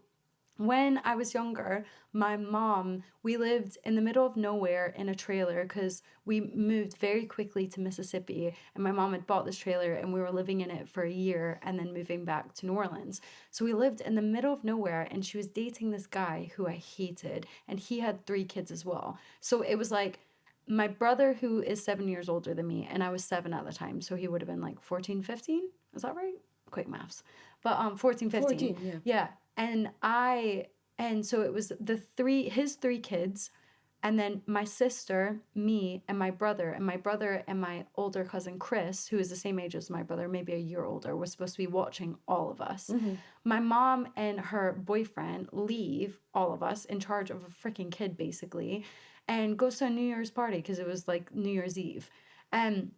when I was younger, my mom, we lived in the middle of nowhere in a trailer because we moved very quickly to Mississippi. And my mom had bought this trailer and we were living in it for a year and then moving back to New Orleans. So we lived in the middle of nowhere and she was dating this guy who I hated. And he had 3 kids as well. So it was like my brother, who is 7 years older than me, and I was 7 at the time. So he would have been like 14, 15. Is that right? Quick maths. But 14, 15. 14, yeah. And so it was his 3 kids, and then my sister, me, and my brother and my older cousin Chris, who is the same age as my brother, maybe a year older, was supposed to be watching all of us. Mm-hmm. My mom and her boyfriend leave all of us in charge of a freaking kid, basically, and goes to a New Year's party because it was like New Year's Eve. And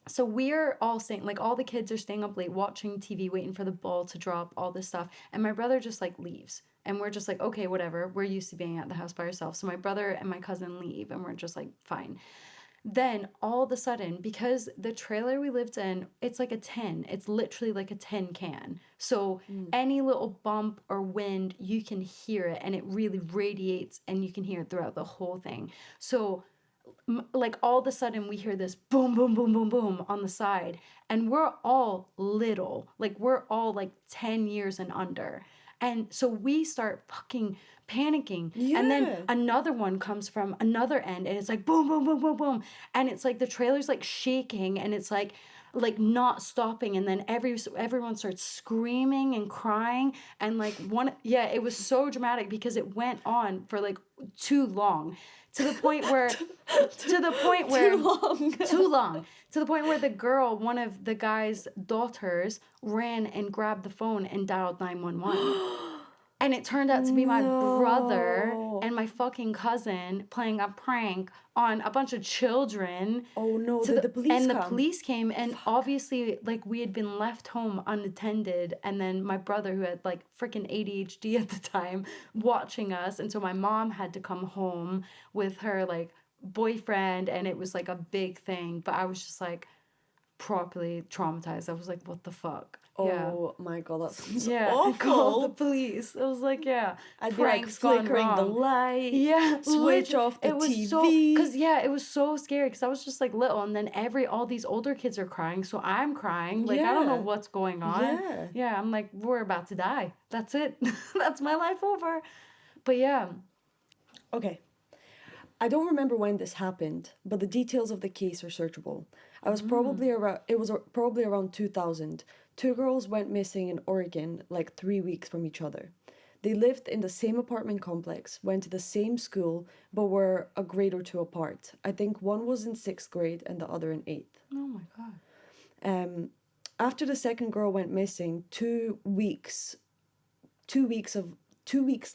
so we're all staying, like all the kids are staying up late watching TV, waiting for the ball to drop, all this stuff. And my brother just like leaves. And we're just like, okay, whatever. We're used to being at the house by ourselves. So my brother and my cousin leave and we're just like, fine. Then all of a sudden, because the trailer we lived in, it's like a tin. It's literally like a tin can. So any little bump or wind, you can hear it and it really radiates and you can hear it throughout the whole thing. So like all of a sudden we hear this boom, boom, boom, boom, boom on the side. And we're all little. Like we're all like 10 years and under. And so we start fucking panicking. Yeah. And then another one comes from another end and it's like boom, boom, boom, boom, boom. And it's like the trailer's like shaking and it's like not stopping. And then everyone starts screaming and crying. And like it was so dramatic because it went on for like too long. To the point where too long. To the point where the girl, one of the guy's daughters, ran and grabbed the phone and dialed 911. And it turned out to be my brother and my fucking cousin playing a prank on a bunch of children. Oh no, did the police come? And the police came, and obviously, like, we had been left home unattended, and then my brother, who had, like, freaking ADHD at the time, watching us, and so my mom had to come home with her, like, boyfriend, and it was, like, a big thing, but I was just, like, properly traumatized. I was like, what the fuck? Oh my God, that sounds awful. I called the police. I was like, I'd be like flickering the light. Yeah, switch off the TV. Because it was so scary. Because I was just like little, and then all these older kids are crying, so I'm crying. Like I don't know what's going on. Yeah, I'm like, we're about to die. That's it. That's my life over. But yeah. Okay. I don't remember when this happened, but the details of the case are searchable. It was probably around 2000. 2 girls went missing in Oregon like 3 weeks from each other. They lived in the same apartment complex, went to the same school, but were a grade or 2 apart. I think one was in 6th grade and the other in 8th. Oh my God. After the second girl went missing, 2 weeks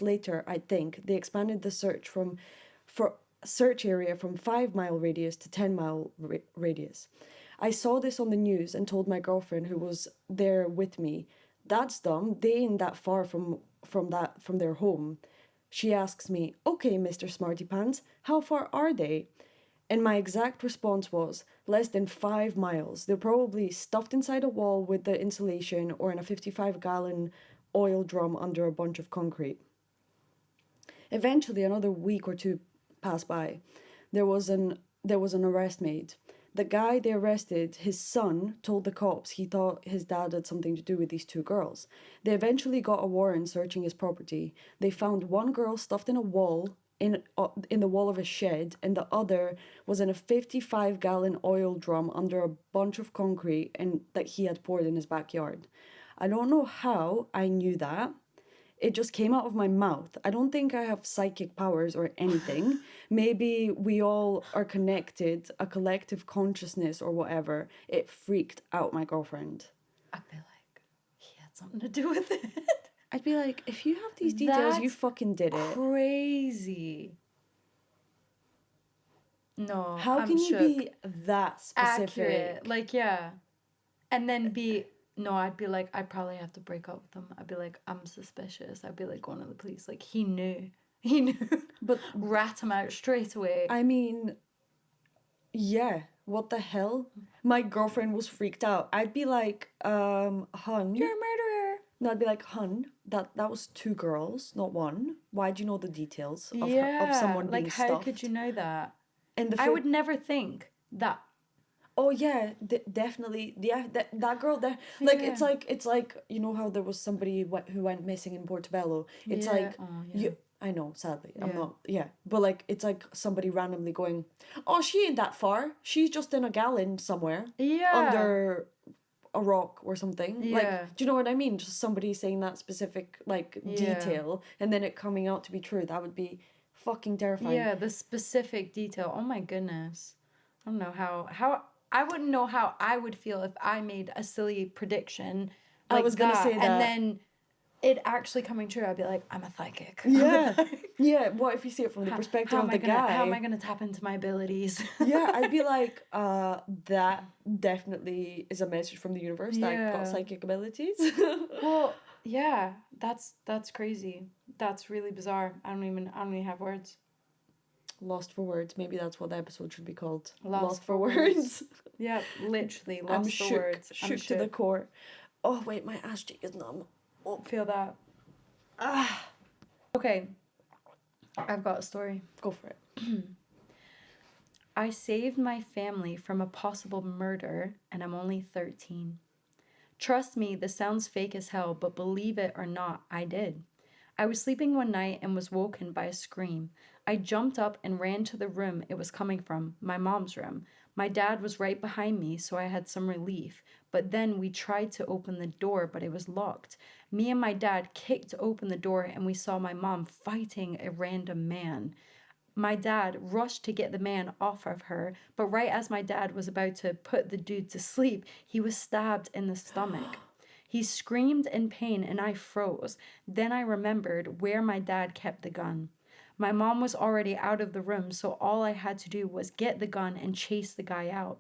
later, I think, they expanded the search area from 5-mile radius to 10-mile radius. I saw this on the news and told my girlfriend, who was there with me, that's dumb. They ain't that far from their home. She asks me, okay, Mr. Smarty Pants, how far are they? And my exact response was, less than 5 miles. They're probably stuffed inside a wall with the insulation or in a 55-gallon oil drum under a bunch of concrete. Eventually, another week or 2 passed by. There was an arrest made. The guy they arrested, his son, told the cops he thought his dad had something to do with these 2 girls. They eventually got a warrant searching his property. They found one girl stuffed in a wall, in the wall of a shed, and the other was in a 55-gallon oil drum under a bunch of concrete and that he had poured in his backyard. I don't know how I knew that. It just came out of my mouth. I don't think I have psychic powers or anything. Maybe we all are connected, a collective consciousness or whatever. It freaked out my girlfriend. I'd be like, he had something to do with it. I'd be like, if you have these details, you fucking did it. Crazy. No, How can you be that specific? Accurate. Like, yeah. And then I'd be like, I'd probably have to break up with him. I'd be like, I'm suspicious. I'd be like going to the police. Like, he knew. He knew. But rat him out straight away. I mean, yeah. What the hell? My girlfriend was freaked out. I'd be like, hun. You're a murderer. No, I'd be like, hun, that was 2 girls, not 1. Why'd you know the details of someone being stuffed? Like, how could you know that? And I would never think that. Oh yeah, definitely. Yeah, that girl there. Like it's like you know how there was somebody who went missing in Portobello. It's like you. I know, sadly, I'm not. Yeah, but like it's like somebody randomly going, "Oh, she ain't that far. She's just in a gallon somewhere." Yeah. Under a rock or something. Yeah. Like, do you know what I mean? Just somebody saying that specific detail and then it coming out to be true. That would be fucking terrifying. Yeah, the specific detail. Oh my goodness. I don't know how I wouldn't know how I would feel if I made a silly prediction like I was gonna say that. And then it actually coming true. I'd be like, I'm a psychic. Yeah. Yeah. What if you see it from the perspective of the guy? How am I gonna tap into my abilities? Yeah, I'd be like, that definitely is a message from the universe that I've got psychic abilities. Well, yeah, that's crazy. That's really bizarre. I don't even have words. Lost for words. Maybe that's what the episode should be called. Lost for words. Yeah, literally lost for words. I'm shook to the core. Oh wait, my ass cheek is numb. Oh, feel that. Okay. I've got a story. Go for it. I saved my family from a possible murder, and I'm only 13. Trust me, this sounds fake as hell, but believe it or not, I did. I was sleeping one night and was woken by a scream. I jumped up and ran to the room it was coming from, my mom's room. My dad was right behind me, so I had some relief. But then we tried to open the door, but it was locked. Me and my dad kicked open the door and we saw my mom fighting a random man. My dad rushed to get the man off of her, but right as my dad was about to put the dude to sleep, he was stabbed in the stomach. He screamed in pain and I froze. Then I remembered where my dad kept the gun. My mom was already out of the room, so all I had to do was get the gun and chase the guy out.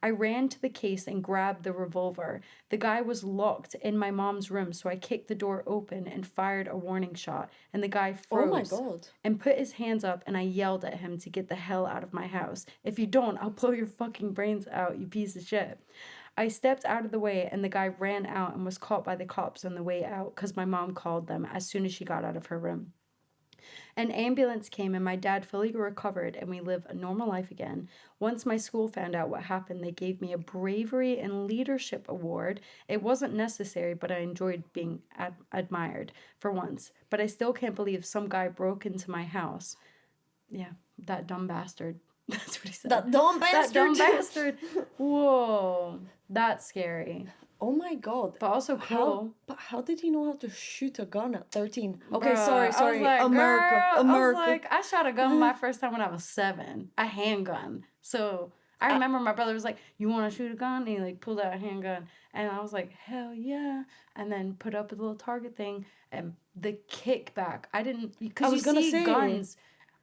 I ran to the case and grabbed the revolver. The guy was locked in my mom's room, so I kicked the door open and fired a warning shot, and the guy froze. Oh my God. And put his hands up, and I yelled at him to get the hell out of my house. If you don't, I'll blow your fucking brains out, you piece of shit. I stepped out of the way, and the guy ran out and was caught by the cops on the way out because my mom called them as soon as she got out of her room. An ambulance came and my dad fully recovered and we live a normal life again. Once my school found out what happened, they gave me a bravery and leadership award. It wasn't necessary, but I enjoyed being admired for once. But I still can't believe some guy broke into my house. Yeah, that dumb bastard. That's what he said. That dumb bastard. That dumb bastard. Whoa, that's scary. Oh my God. But also cool. How did he know how to shoot a gun at 13? Okay, Bruh, sorry. I was like, America. I was like, I shot a gun my first time when I was 7. A handgun. So I remember my brother was like, you want to shoot a gun? And he like pulled out a handgun. And I was like, hell yeah. And then put up a little target thing. And the kickback. I didn't, because you see guns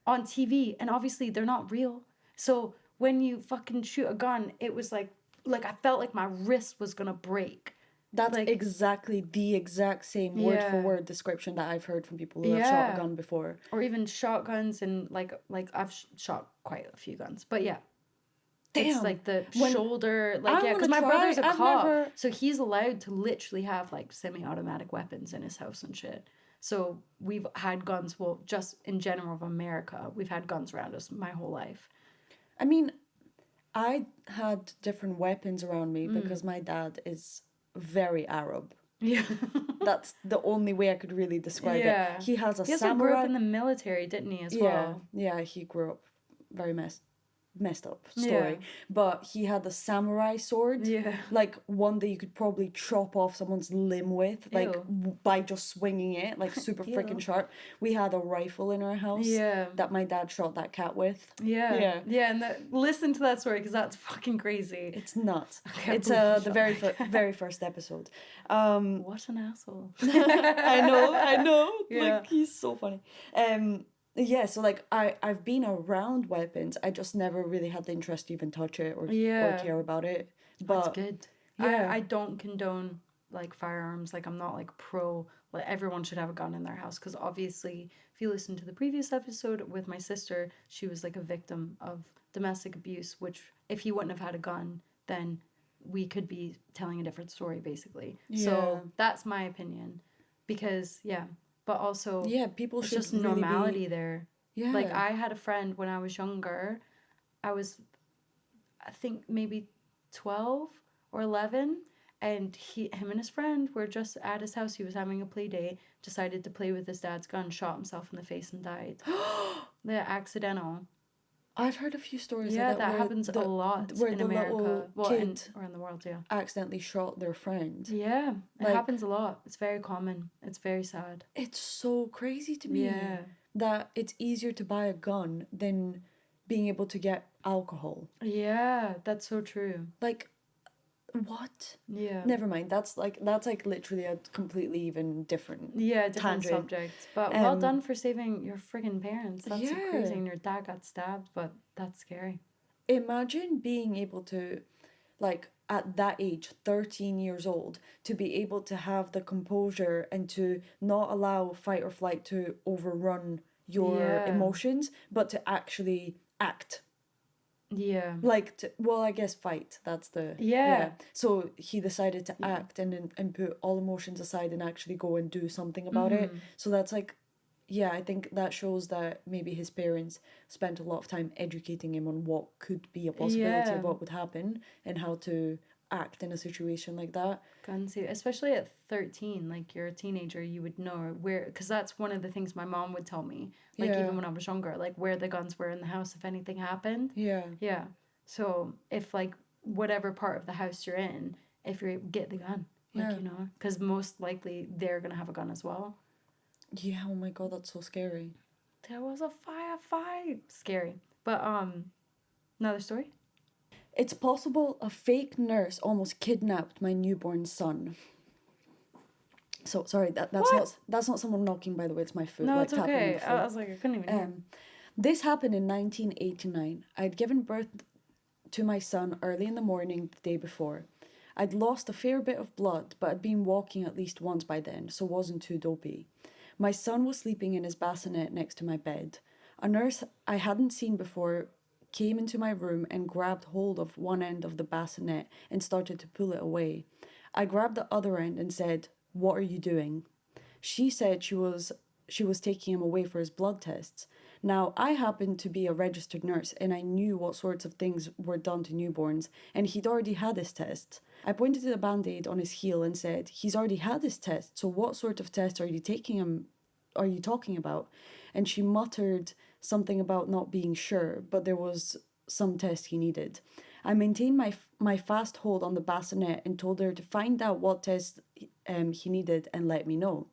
on TV. And obviously they're not real. So when you fucking shoot a gun, it was like I felt like my wrist was gonna break. That's like, exactly the exact same word for word description that I've heard from people who have shot a gun before. Or even shotguns, and like I've shot quite a few guns. But yeah. Damn. It's like the shoulder, like because my brother's a cop, so he's allowed to literally have like semi-automatic weapons in his house and shit. So we've had guns, well, just in general of America, we've had guns around us my whole life. I mean, I had different weapons around me because my dad is very Arab. Yeah. That's the only way I could really describe it. He has a samurai. He also grew up in the military, didn't he, as well? Yeah, he grew up very messed up story, but he had a samurai sword, like one that you could probably chop off someone's limb with, like by just swinging it, like super freaking sharp. We had a rifle in our house that my dad shot that cat with. And listen to that story because that's fucking crazy. It's nuts. It's the very first episode. What an asshole. I know. Like, he's so funny. Yeah, so like I've been around weapons. I just never really had the interest to even touch it or care about it. That's But good. yeah. I don't condone like firearms. Like I'm not like pro like everyone should have a gun in their house because obviously if you listen to the previous episode with my sister, she was like a victim of domestic abuse, which if he wouldn't have had a gun, then we could be telling a different story basically. Yeah. So that's my opinion. Because yeah, but also Yeah, people it's should just really normality be. there. Yeah. Like I had a friend when I was younger. I was I think maybe 12 or 11 and him and his friend were just at his house. He was having a play day, decided to play with his dad's gun, shot himself in the face and died. The accidental. I've heard a few stories Yeah, like that that where happens a lot in the America. little Well, kid around the world, yeah. accidentally shot their friend. Yeah, it Like, happens a lot. It's very common. It's very sad. it's so crazy to me Yeah. that it's easier to buy a gun than being able to get alcohol. Yeah, that's so true. Like, what? Yeah. Never mind. That's like literally a completely even different Yeah, different tangent. subject. But well done for saving your friggin' parents. That's Yeah. crazy. And your dad got stabbed, but that's scary. Imagine being able to, like, at that age, 13 years old, to be able to have the composure and to not allow fight or flight to overrun your emotions, but to actually act. Yeah. Like, well, I guess fight. That's the... Yeah. So he decided to act and put all emotions aside and actually go and do something about it. So that's like... Yeah, I think that shows that maybe his parents spent a lot of time educating him on what could be a possibility of what would happen and how to act in a situation like that. Guns, especially at 13, like you're a teenager, you would know where, because that's one of the things my mom would tell me, like even when I was younger, like where the guns were in the house if anything happened. Yeah. So if like whatever part of the house you're in, if you're get the gun, like you know, because most likely they're gonna have a gun as well. Yeah, oh my god, that's so scary. There was a firefight. Scary. But another story? It's possible a fake nurse almost kidnapped my newborn son. So sorry, that's not someone knocking, by the way, it's my foot. No, like, it's okay. tapping the floor. I was like, I couldn't even hear. This happened in 1989. I'd given birth to my son early in the morning the day before. I'd lost a fair bit of blood, but I'd been walking at least once by then, so wasn't too dopey. My son was sleeping in his bassinet next to my bed. A nurse I hadn't seen before came into my room and grabbed hold of one end of the bassinet and started to pull it away. I grabbed the other end and said, "What are you doing?" She said she was taking him away for his blood tests. Now, I happened to be a registered nurse and I knew what sorts of things were done to newborns, and he'd already had his test. I pointed to the band-aid on his heel and said, "He's already had his test, so what sort of test are you talking about?" And she muttered something about not being sure, but there was some test he needed. I maintained my fast hold on the bassinet and told her to find out what test he needed and let me know.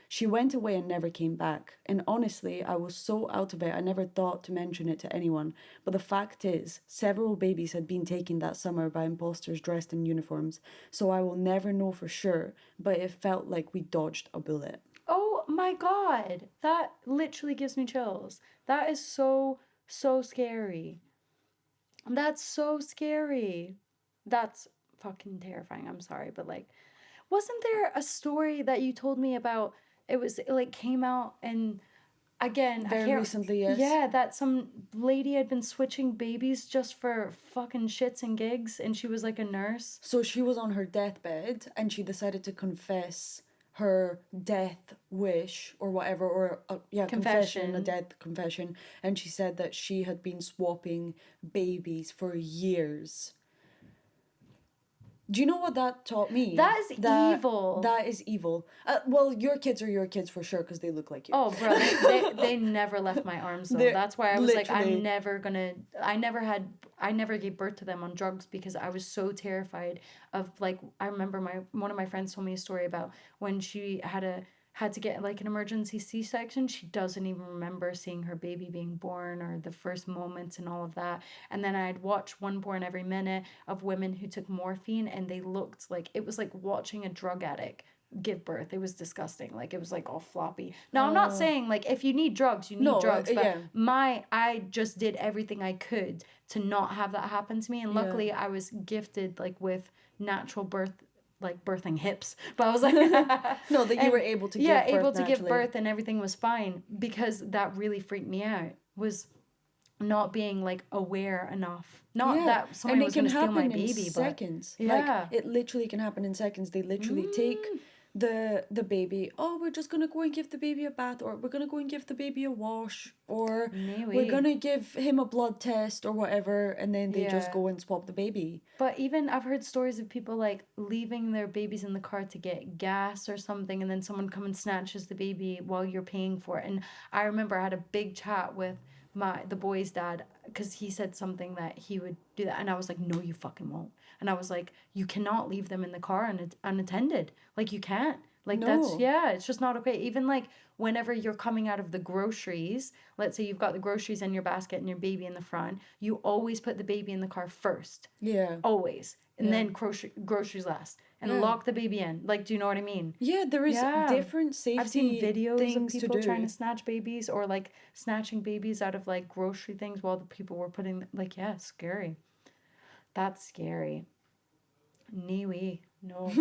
She went away and never came back, and honestly, I was so out of it I never thought to mention it to anyone, but the fact is, several babies had been taken that summer by imposters dressed in uniforms, so I will never know for sure, but it felt like we dodged a bullet. Oh my god, that literally gives me chills. That is so, so scary. That's so scary. That's fucking terrifying. I'm sorry, but like, wasn't there a story that you told me about? It was it like came out and again very recently, yes. Yeah, that some lady had been switching babies just for fucking shits and gigs, and she was like a nurse. So she was on her deathbed and she decided to confess her death wish or whatever, or confession, a death confession, and she said that she had been swapping babies for years. Do you know what that taught me? That is evil. That is evil. Well, your kids are your kids for sure because they look like you. Oh, bro, they never left my arms though. That's why I was like, I'm never gonna. I never gave birth to them on drugs because I was so terrified of like. I remember one of my friends told me a story about when she had to get like an emergency C-section. She doesn't even remember seeing her baby being born or the first moments and all of that. And then I'd watch One Born Every Minute of women who took morphine and they looked like it was like watching a drug addict give birth. It was disgusting. Like, it was like all floppy. Now, I'm not saying like if you need drugs, you need drugs, but I just did everything I could to not have that happen to me, and luckily I was gifted like with natural birth, like birthing hips, but I was like no, that you were able to give birth able to naturally. give birth, and everything was fine, because that really freaked me out, was not being like aware enough, not that someone was going to steal my baby, but seconds. Like, it literally can happen in seconds. They literally take the baby, oh, we're just gonna go and give the baby a bath, or we're gonna go and give the baby a wash, or we're gonna give him a blood test or whatever, and then they just go and swap the baby. But even I've heard stories of people like leaving their babies in the car to get gas or something, and then someone come and snatches the baby while you're paying for it. And I remember I had a big chat with the boy's dad, because he said something that he would do that, and I was like, no, you fucking won't. And I was like, you cannot leave them in the car unattended. Like, you can't. Like, that's, it's just not okay. Even like whenever you're coming out of the groceries, let's say you've got the groceries in your basket and your baby in the front, you always put the baby in the car first. Yeah. Always. And then groceries last. And lock the baby in. Like, do you know what I mean? Yeah, there is different safety I've seen videos of people trying to to snatch babies, or like snatching babies out of like grocery things while the people were putting, like, scary. That's scary. No.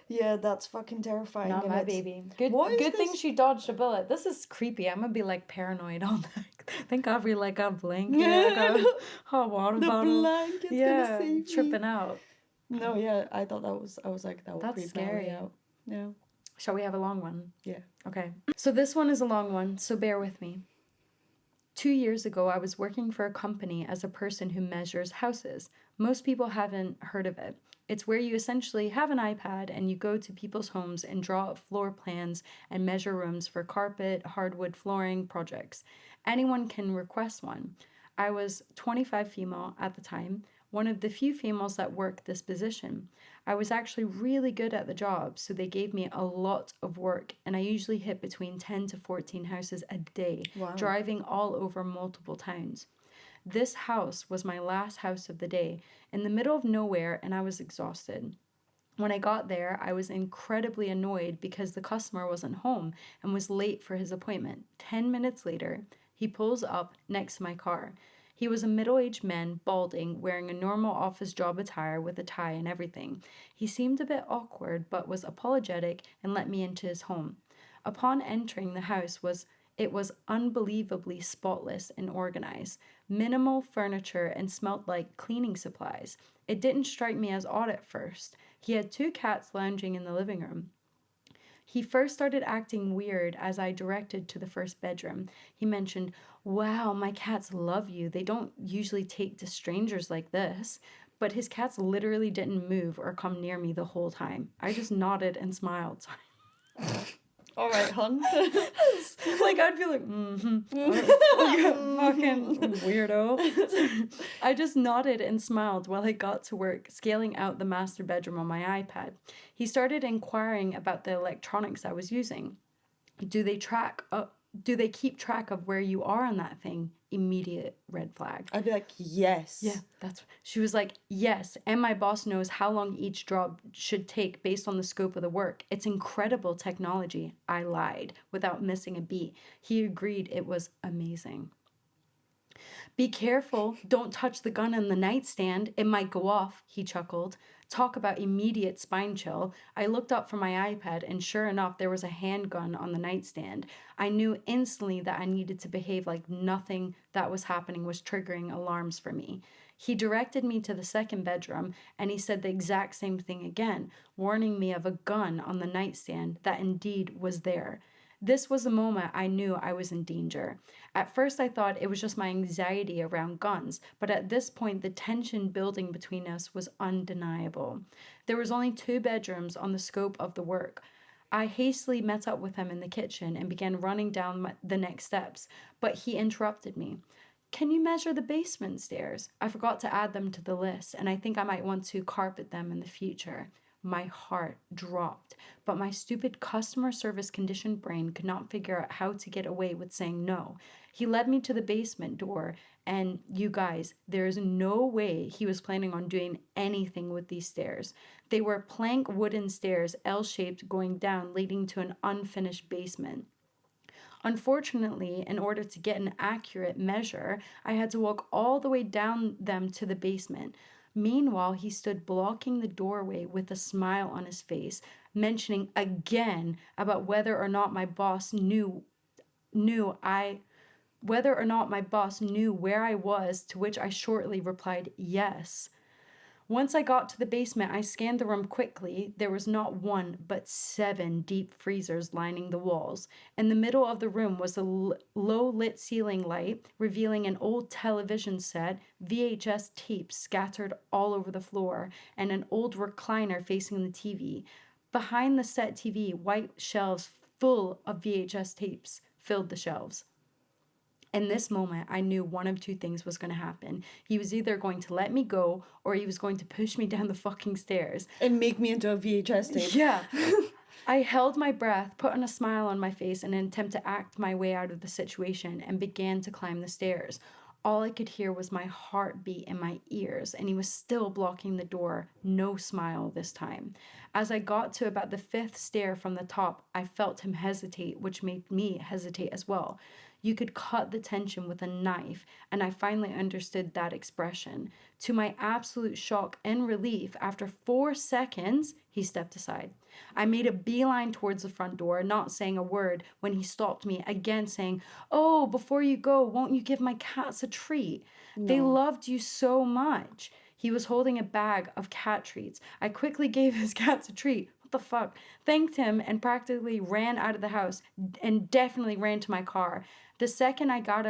Yeah, that's fucking terrifying. Not my baby. Good thing she dodged a bullet. This is creepy. I'm gonna be like paranoid all night. Thank God we like a blanket. I got a hot water bottle. The blanket's gonna save tripping out. No, I thought I was like, that would creep scary out. Yeah. Shall we have a long one? Yeah. Okay. So this one is a long one, so bear with me. 2 years ago, I was working for a company as a person who measures houses. Most people haven't heard of it. It's where you essentially have an iPad and you go to people's homes and draw up floor plans and measure rooms for carpet, hardwood flooring projects. Anyone can request one. I was 25 female at the time, one of the few females that work this position. I was actually really good at the job, so they gave me a lot of work, and I usually hit between 10 to 14 houses a day, driving all over multiple towns. This house was my last house of the day, in the middle of nowhere, and I was exhausted. When I got there, I was incredibly annoyed because the customer wasn't home and was late for his appointment. 10 minutes later, he pulls up next to my car. He was a middle-aged man, balding, wearing a normal office job attire with a tie and everything. He seemed a bit awkward, but was apologetic and let me into his home. Upon entering the house, it was unbelievably spotless and organized. Minimal furniture and smelled like cleaning supplies. It didn't strike me as odd at first. He had 2 cats lounging in the living room. He first started acting weird as I directed to the first bedroom. He mentioned, "Wow, my cats love you. They don't usually take to strangers like this." But his cats literally didn't move or come near me the whole time. I just nodded and smiled. All right, hon. Like, I'd be like, fucking weirdo. I just nodded and smiled while I got to work, scaling out the master bedroom on my iPad. He started inquiring about the electronics I was using. Do they keep track of where you are on that thing? Immediate red flag. I'd be like, yes. Yeah, she was like, yes, and my boss knows how long each job should take based on the scope of the work. It's incredible technology. I lied without missing a beat. He agreed it was amazing. Be careful, don't touch the gun on the nightstand. It might go off, he chuckled. Talk about immediate spine chill. I looked up from my iPad, and sure enough, there was a handgun on the nightstand. I knew instantly that I needed to behave like nothing that was happening was triggering alarms for me. He directed me to the second bedroom, and he said the exact same thing again, warning me of a gun on the nightstand that indeed was there. This was the moment I knew I was in danger. At first I thought it was just my anxiety around guns, but at this point the tension building between us was undeniable. There was only 2 bedrooms on the scope of the work. I hastily met up with him in the kitchen and began running down the next steps, but he interrupted me. Can you measure the basement stairs? I forgot to add them to the list, and I think I might want to carpet them in the future. my heart dropped. But my stupid customer service conditioned brain could not figure out how to get away with saying no. He led me to the basement door, and you guys, there's no way he was planning on doing anything with these stairs. They were plank wooden stairs, L-shaped, going down, leading to an unfinished basement. Unfortunately, in order to get an accurate measure, I had to walk all the way down them to the basement. Meanwhile, he stood blocking the doorway with a smile on his face, mentioning again about whether or not my boss knew I whether or not my boss knew where I was, to which I shortly replied yes. Once I got to the basement, I scanned the room quickly. There was not one, but 7 deep freezers lining the walls. In the middle of the room was a low-lit ceiling light, revealing an old television set, VHS tapes scattered all over the floor, and an old recliner facing the TV. Behind the set TV, white shelves full of VHS tapes filled the shelves. In this moment, I knew one of two things was going to happen. He was either going to let me go, or he was going to push me down the fucking stairs. And make me into a VHS tape. Yeah. I held my breath, put on a smile on my face in an attempt to act my way out of the situation, and began to climb the stairs. All I could hear was my heartbeat in my ears, and he was still blocking the door. No smile this time. As I got to about the 5th stair from the top, I felt him hesitate, which made me hesitate as well. You could cut the tension with a knife, and I finally understood that expression. To my absolute shock and relief, after 4 seconds, he stepped aside. I made a beeline towards the front door, not saying a word, when he stopped me, again saying, "Oh, before you go, won't you give my cats a treat? No. They loved you so much." He was holding a bag of cat treats. I quickly gave his cats a treat. What the fuck? Thanked him and practically ran out of the house, and definitely ran to my car. The second I got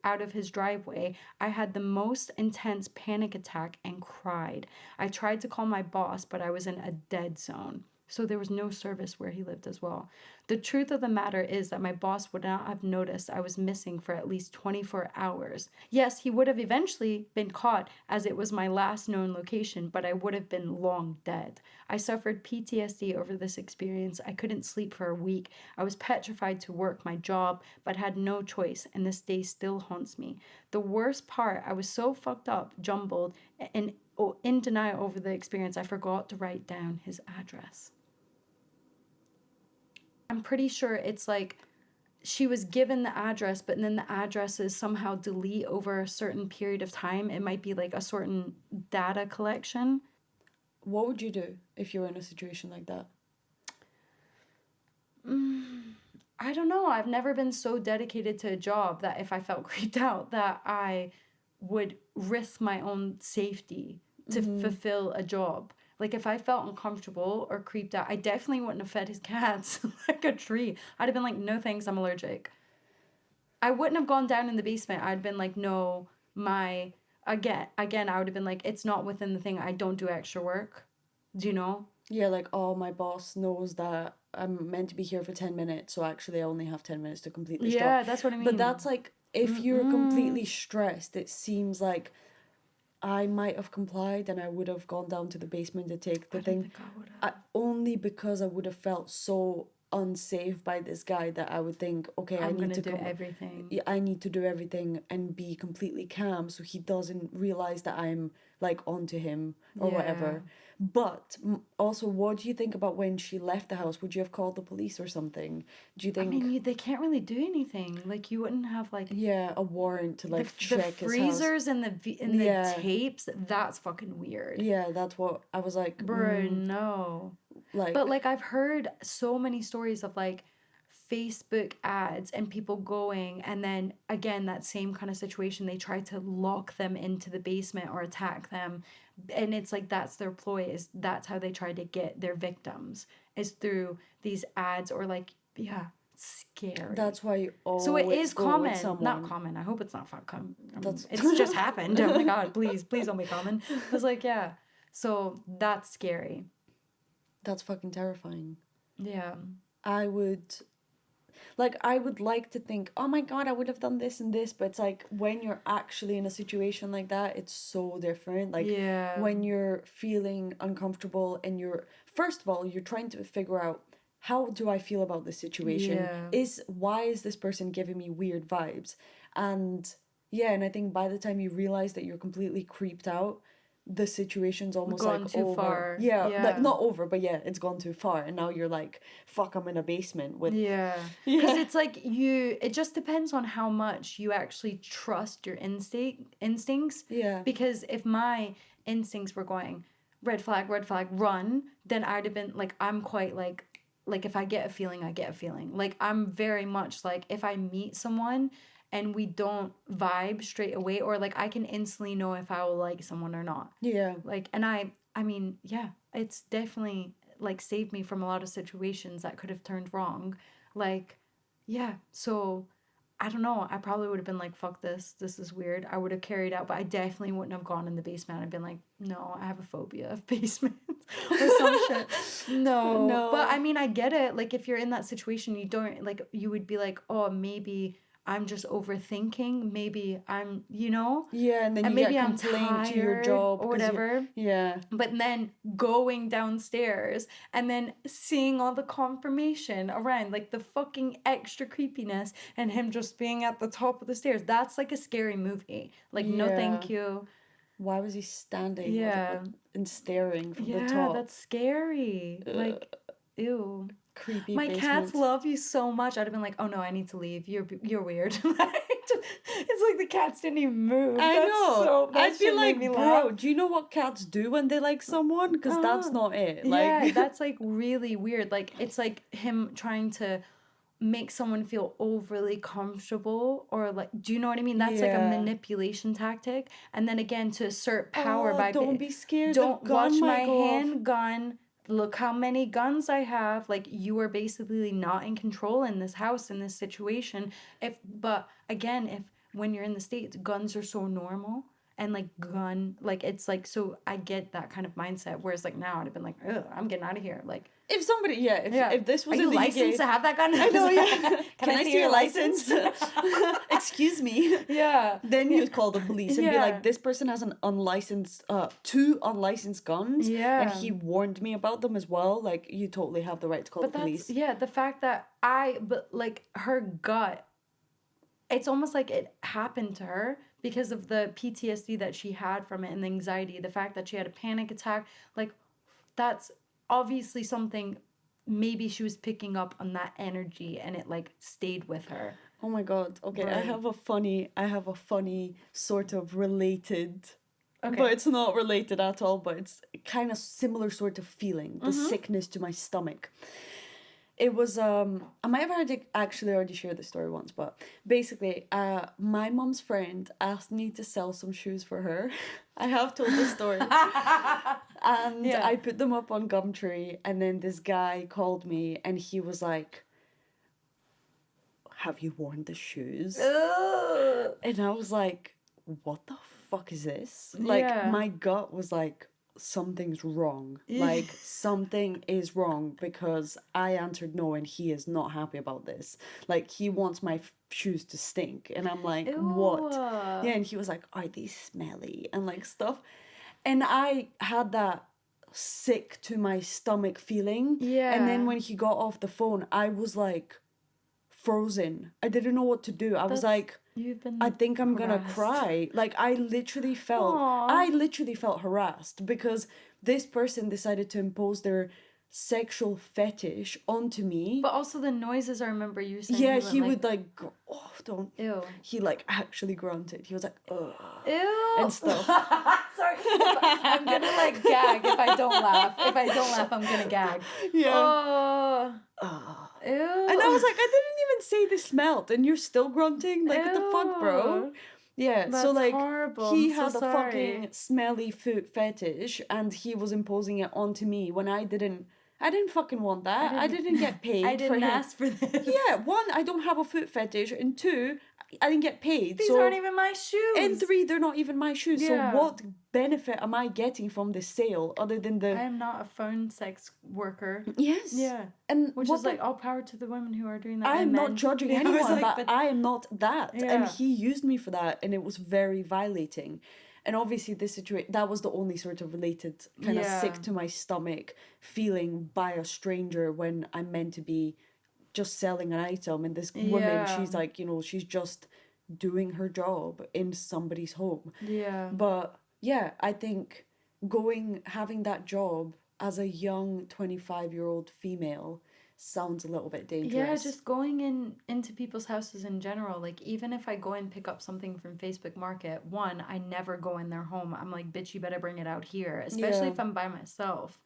out of his driveway, I had the most intense panic attack and cried. I tried to call my boss, but I was in a dead zone. So there was no service where he lived as well. The truth of the matter is that my boss would not have noticed I was missing for at least 24 hours. Yes, he would have eventually been caught, as it was my last known location, but I would have been long dead. I suffered PTSD over this experience. I couldn't sleep for a week. I was petrified to work my job, but had no choice, and this day still haunts me. The worst part, I was so fucked up, jumbled, and in denial over the experience, I forgot to write down his address. I'm pretty sure it's like she was given the address, but then the addresses somehow delete over a certain period of time. It might be like a certain data collection. What would you do if you were in a situation like that? I don't know. I've never been so dedicated to a job that if I felt creeped out that I would risk my own safety to fulfill a job. Like, if I felt uncomfortable or creeped out, I definitely wouldn't have fed his cats like a tree. I'd have been like, no thanks, I'm allergic. I wouldn't have gone down in the basement. I'd been like, no, again, I would have been like, it's not within the thing. I don't do extra work. Do you know? Yeah, like, oh, my boss knows that I'm meant to be here for 10 minutes, so actually I only have 10 minutes to complete this job. Yeah, that's what I mean. But that's like, if you're completely stressed, it seems like I might have complied and I would have gone down to the basement to take the thing. Think I would have. Only because I would have felt so unsafe by this guy that I would think, okay, I need to do everything. I need to do everything and be completely calm so he doesn't realize that I'm like onto him or whatever. But also, what do you think about when she left the house? Would you have called the police or something? Do you think? I mean, they can't really do anything. Like, you wouldn't have like a warrant to like check the his freezers house. and the tapes. That's fucking weird. Yeah, that's what I was like. Bro, no. Like, but like, I've heard so many stories of like Facebook ads and people going, and then again that same kind of situation, they try to lock them into the basement or attack them, and it's like that's their ploy, is that's how they try to get their victims, is through these ads, or like, yeah, it's scary. That's why you always so it is go common, with someone. not common, I hope it's not common. It's just happened. Oh my god, please don't be common. It was like, yeah, so that's scary. That's fucking terrifying. Yeah. I would like to think, oh my god, I would have done this and this, but it's like when you're actually in a situation like that, it's so different. Like, when you're feeling uncomfortable and you're first of all, you're trying to figure out, how do I feel about this situation? Why is this person giving me weird vibes? And yeah, and I think by the time you realize that you're completely creeped out, the situation's almost gone like too over. far. Yeah, like not over, but yeah, it's gone too far. And now you're like, fuck, I'm in a basement with. Yeah. Because it's like it just depends on how much you actually trust your instincts. Yeah. Because if my instincts were going, red flag, run, then I'd have been like, I'm quite like if I get a feeling, I get a feeling. Like, I'm very much like, if I meet someone and we don't vibe straight away, or like I can instantly know if I will like someone or not. Yeah. Like, and I mean, yeah, it's definitely like saved me from a lot of situations that could have turned wrong. Like, yeah, so I don't know. I probably would have been like, fuck this. This is weird. I would have carried out, but I definitely wouldn't have gone in the basement. I'd been like, no, I have a phobia of basements or some shit. No. No. But I mean, I get it. Like, if you're in that situation, you don't, like, you would be like, oh, maybe I'm just overthinking. Maybe I'm, Yeah, and then you maybe get I'm complaint to your tired job or whatever. Yeah. But then going downstairs and then seeing all the confirmation around, like the fucking extra creepiness and him just being at the top of the stairs. That's like a scary movie. Like, no thank you. Why was he standing and staring from the top? Yeah, that's scary. Like, ew. Creepy My basement. cats love you so much. I'd have been like, oh no, I need to leave. You're weird. It's like the cats didn't even move. I know. I'd be like, bro, laugh. do you know what cats do when they like someone? Because that's not it. Like, yeah, that's like really weird. Like, it's like him trying to make someone feel overly comfortable, or like, do you know what I mean? That's like a manipulation tactic. And then again, to assert power by don't be scared. Don't watch my handgun. handgun. Look how many guns I have. Like, you are basically not in control in this house, in this situation. But again, when you're in the States, guns are so normal. And like it's like, so I get that kind of mindset. Whereas like now I'd have been like, ugh, I'm getting out of here. Like, if somebody, if this was are you licensed to have that gun? I know, yeah. Can I see your license? Excuse me. Yeah. Then you'd call the police and be like, this person has an unlicensed, 2 unlicensed guns. Yeah. And he warned me about them as well. Like, you totally have the right to call the police. Yeah, the fact that but like her gut, it's almost like it happened to her because of the PTSD that she had from it and the anxiety, the fact that she had a panic attack. Like, that's obviously something, maybe she was picking up on that energy and it like stayed with her. Oh my God. Okay, right. I have a funny sort of related, but it's not related at all, but it's kind of similar sort of feeling, the sickness to my stomach. It was, I might have actually already shared this story once, but basically, my mom's friend asked me to sell some shoes for her. I have told this story. And I put them up on Gumtree, and then this guy called me, and he was like, have you worn the shoes? And I was like, what the fuck is this? Like, my gut was like, something's wrong. Like, something is wrong, because I answered no and he is not happy about this. Like, he wants my shoes to stink. And I'm like, what? Yeah, and he was like, are they smelly? And like stuff. And I had that sick to my stomach feeling. Yeah. And then when he got off the phone, I was like frozen. I didn't know what to do. I was like, I think I'm gonna cry. Like, I literally felt harassed, because this person decided to impose their sexual fetish onto me. But also the noises, I remember you saying. Yeah, he would like, oh, don't. Ew. He like actually grunted. He was like, ugh. Ew. And stuff. Sorry. I'm gonna like gag if I don't laugh. If I don't laugh, I'm gonna gag. Yeah. Oh. Ew. And I was like, I didn't even say they smelled, and you're still grunting? Like, what the fuck, bro? Yeah, that's so like, horrible. he had a fucking smelly foot fetish, and he was imposing it onto me when I didn't fucking want that. I didn't get paid. I didn't ask for this. Yeah, 1, I don't have a foot fetish, and 2, I didn't get paid. These aren't even my shoes. And 3, they're not even my shoes. Yeah. So what benefit am I getting from this sale other than the... I am not a phone sex worker. Yes. Yeah. And which is like all power to the women who are doing that. I am not judging anyone, but I am not that. Yeah. And he used me for that, and it was very violating. And obviously this situation, that was the only sort of related kind of sick to my stomach feeling by a stranger when I'm meant to be just selling an item. And this woman, she's like, you know, she's just doing her job in somebody's home. Yeah. But yeah, I think having that job as a young 25-year-old female sounds a little bit dangerous. Yeah, just going into people's houses in general. Like, even if I go and pick up something from Facebook Market, one, I never go in their home. I'm like, bitch, you better bring it out here, especially if I'm by myself.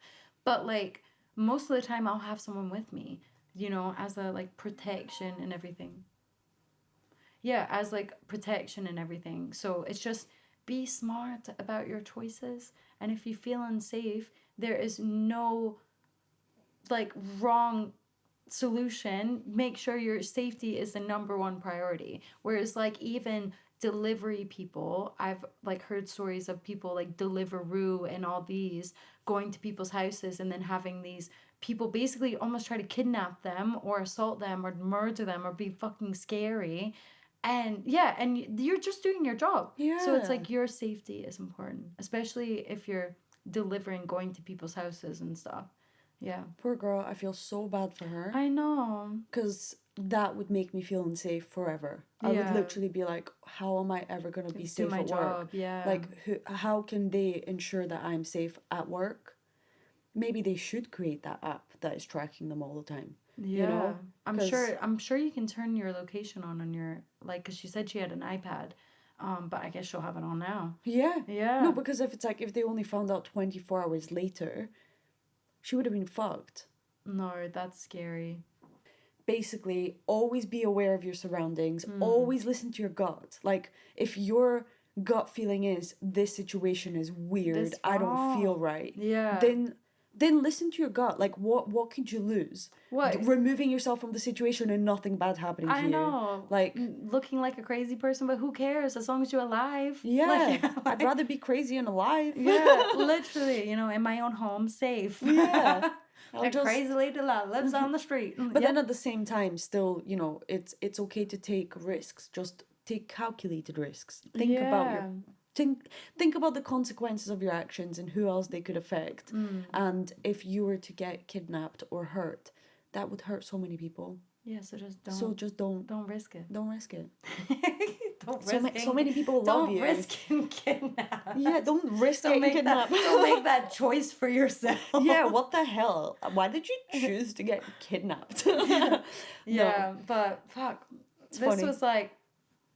But like, most of the time I'll have someone with me, you know, as a like protection and everything. Yeah, as like protection and everything. So it's just be smart about your choices. And if you feel unsafe, there is no like wrong solution. Make sure your safety is the number one priority. Whereas like even delivery people, I've like heard stories of people like Deliveroo and all these going to people's houses and then having these people basically almost try to kidnap them or assault them or murder them or be fucking scary. And yeah, and you're just doing your job. Yeah. So it's like your safety is important, especially if you're delivering, going to people's houses and stuff. Yeah. Poor girl, I feel so bad for her. I know. Because that would make me feel unsafe forever. I would literally be like, how am I ever going to be safe at work? Yeah. Like, how can they ensure that I'm safe at work? Maybe they should create that app that is tracking them all the time. Yeah. You know? I'm sure you can turn your location on your, like, because she said she had an iPad. But I guess she'll have it on now. Yeah. Yeah. No, because if it's like, if they only found out 24 hours later, she would have been fucked. No, that's scary. Basically, always be aware of your surroundings. Always listen to your gut. Like, if your gut feeling is, this situation is weird, I don't feel right. Yeah. Then listen to your gut. Like, what could you lose? What? Removing yourself from the situation and nothing bad happening to you. I know. Like, looking like a crazy person, but who cares as long as you're alive? Yeah. I'd rather be crazy and alive. Yeah, literally, you know, in my own home, safe. Yeah. A crazy lady that lives on the street. But then at the same time, still, you know, it's okay to take risks. Just take calculated risks. Think about the consequences of your actions and who else they could affect. And if you were to get kidnapped or hurt, that would hurt so many people. Yeah, so just don't risk it. Don't risk it. So many people love you. Don't risk getting kidnapped. Yeah, don't risk getting kidnapped. Don't make that choice for yourself. Yeah, what the hell? Why did you choose to get kidnapped? Yeah, but fuck. It's this funny. was like,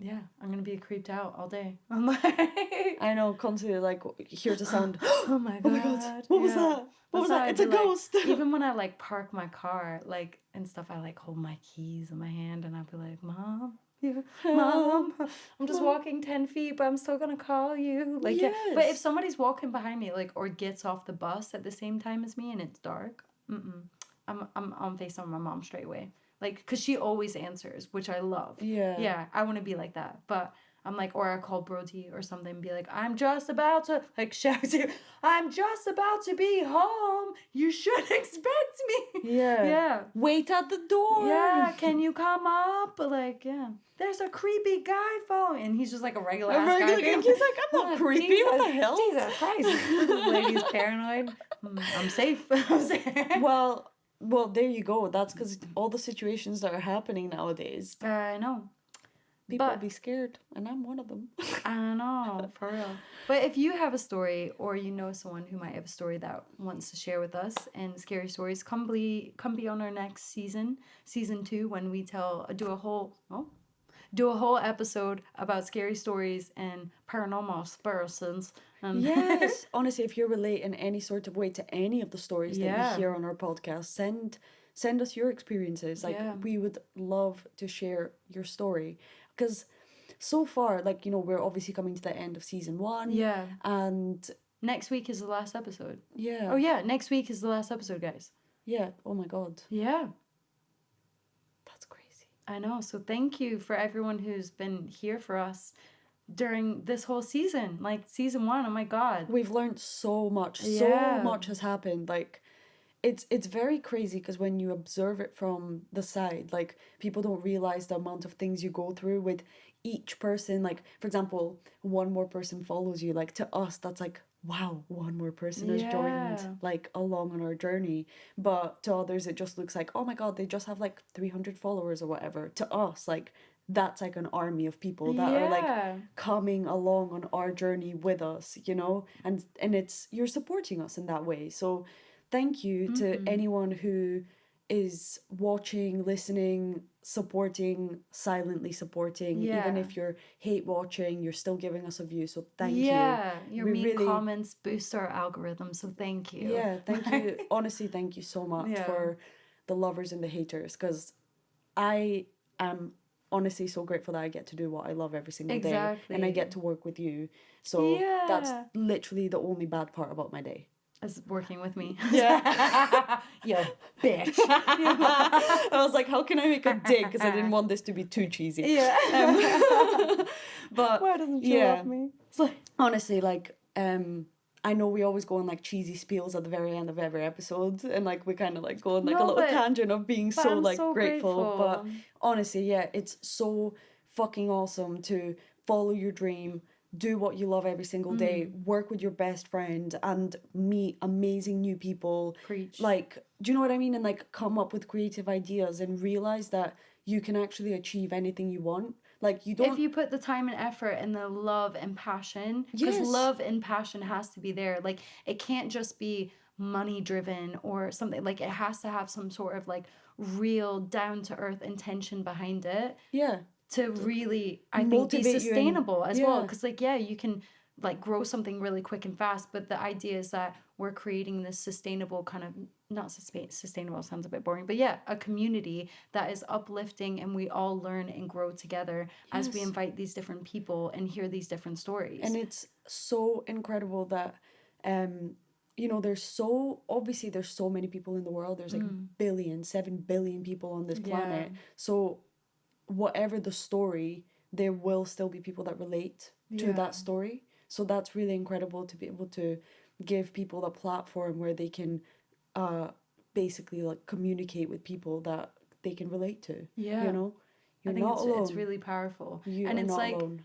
yeah, I'm gonna be creeped out all day. I'm like, I know, constantly like hear the sound. Oh my god. What was that? What was that? It's a ghost. Even when I like park my car, like and stuff, I like hold my keys in my hand and I'll be like, Mom, yeah, Mom, I'm just walking 10 feet, but I'm still gonna call you. Like, yes. Yeah. But if somebody's walking behind me, like, or gets off the bus at the same time as me and it's dark, I'm on FaceTime my mom straight away. Like, because she always answers, which I love. Yeah. Yeah, I want to be like that. But I'm like, or I call Brody or something and be like, I'm just about to, like, shout to you, I'm just about to be home. You should expect me. Yeah. Yeah. Wait at the door. Yeah, can you come up? Like, yeah. There's a creepy guy following. And he's just like a regular ass guy. He's like, I'm not creepy. Jesus, what the hell? Jesus Christ. This lady's paranoid. I'm safe. Well, there you go. That's because all the situations that are happening nowadays. I know. People be scared, and I'm one of them. I know, for real. But if you have a story, or you know someone who might have a story that wants to share with us, and scary stories, come be on our next season 2, when we do a whole episode about scary stories and paranormal experiences. Yes, honestly, if you relate in any sort of way to any of the stories that you hear on our podcast, send us your experiences. Like, we would love to share your story. Because so far, like, you know, we're obviously coming to the end of season 1. Yeah. And next week is the last episode. Yeah. Oh, yeah. Next week is the last episode, guys. Yeah. Oh, my God. Yeah. That's crazy. I know. So thank you for everyone who's been here for us during this whole season. Like, season 1, oh, my God. We've learned so much. Yeah. So much has happened. Like, it's very crazy because when you observe it from the side, like people don't realize the amount of things you go through with each person. Like, for example, one more person follows you. Like to us, that's like, wow, one more person has joined like along on our journey. But to others, it just looks like, oh my God, they just have like 300 followers or whatever. To us, like that's like an army of people that are like coming along on our journey with us, you know? And it's you're supporting us in that way. So thank you to anyone who is watching, listening, supporting, silently supporting. Even if you're hate watching, you're still giving us a view. So thank you. Yeah, your mean comments boost our algorithm. So thank you. Yeah, thank you. Honestly, thank you so much for the lovers and the haters, because I am honestly so grateful that I get to do what I love every single day, and I get to work with you. So that's literally the only bad part about my day. Is working with me. Yeah. You bitch. I was like, how can I make a dig? Because I didn't want this to be too cheesy. Yeah. But why doesn't she love me? It's like, honestly, like, I know we always go on like cheesy spiels at the very end of every episode, and like we kind of like go on like a little tangent of being so like so grateful. But honestly, yeah, it's so fucking awesome to follow your dream, do what you love every single day, work with your best friend, and meet amazing new people. Preach. Like, do you know what I mean? And like come up with creative ideas and realize that you can actually achieve anything you want. Like, you don't... If you put the time and effort and the love and passion, because love and passion has to be there. Like, it can't just be money driven or something. Like, it has to have some sort of like real down to earth intention behind it. Yeah. To really, I think, be sustainable as well. Because like, you can like grow something really quick and fast, but the idea is that we're creating this sustainable kind of, not sustainable sounds a bit boring, but a community that is uplifting, and we all learn and grow together as we invite these different people and hear these different stories. And it's so incredible that you know, there's so many people in the world. There's like 7 billion people on this planet. So whatever the story, there will still be people that relate to that story. So that's really incredible to be able to give people a platform where they can basically like communicate with people that they can relate to. You know, I think it's really powerful. And it's like alone.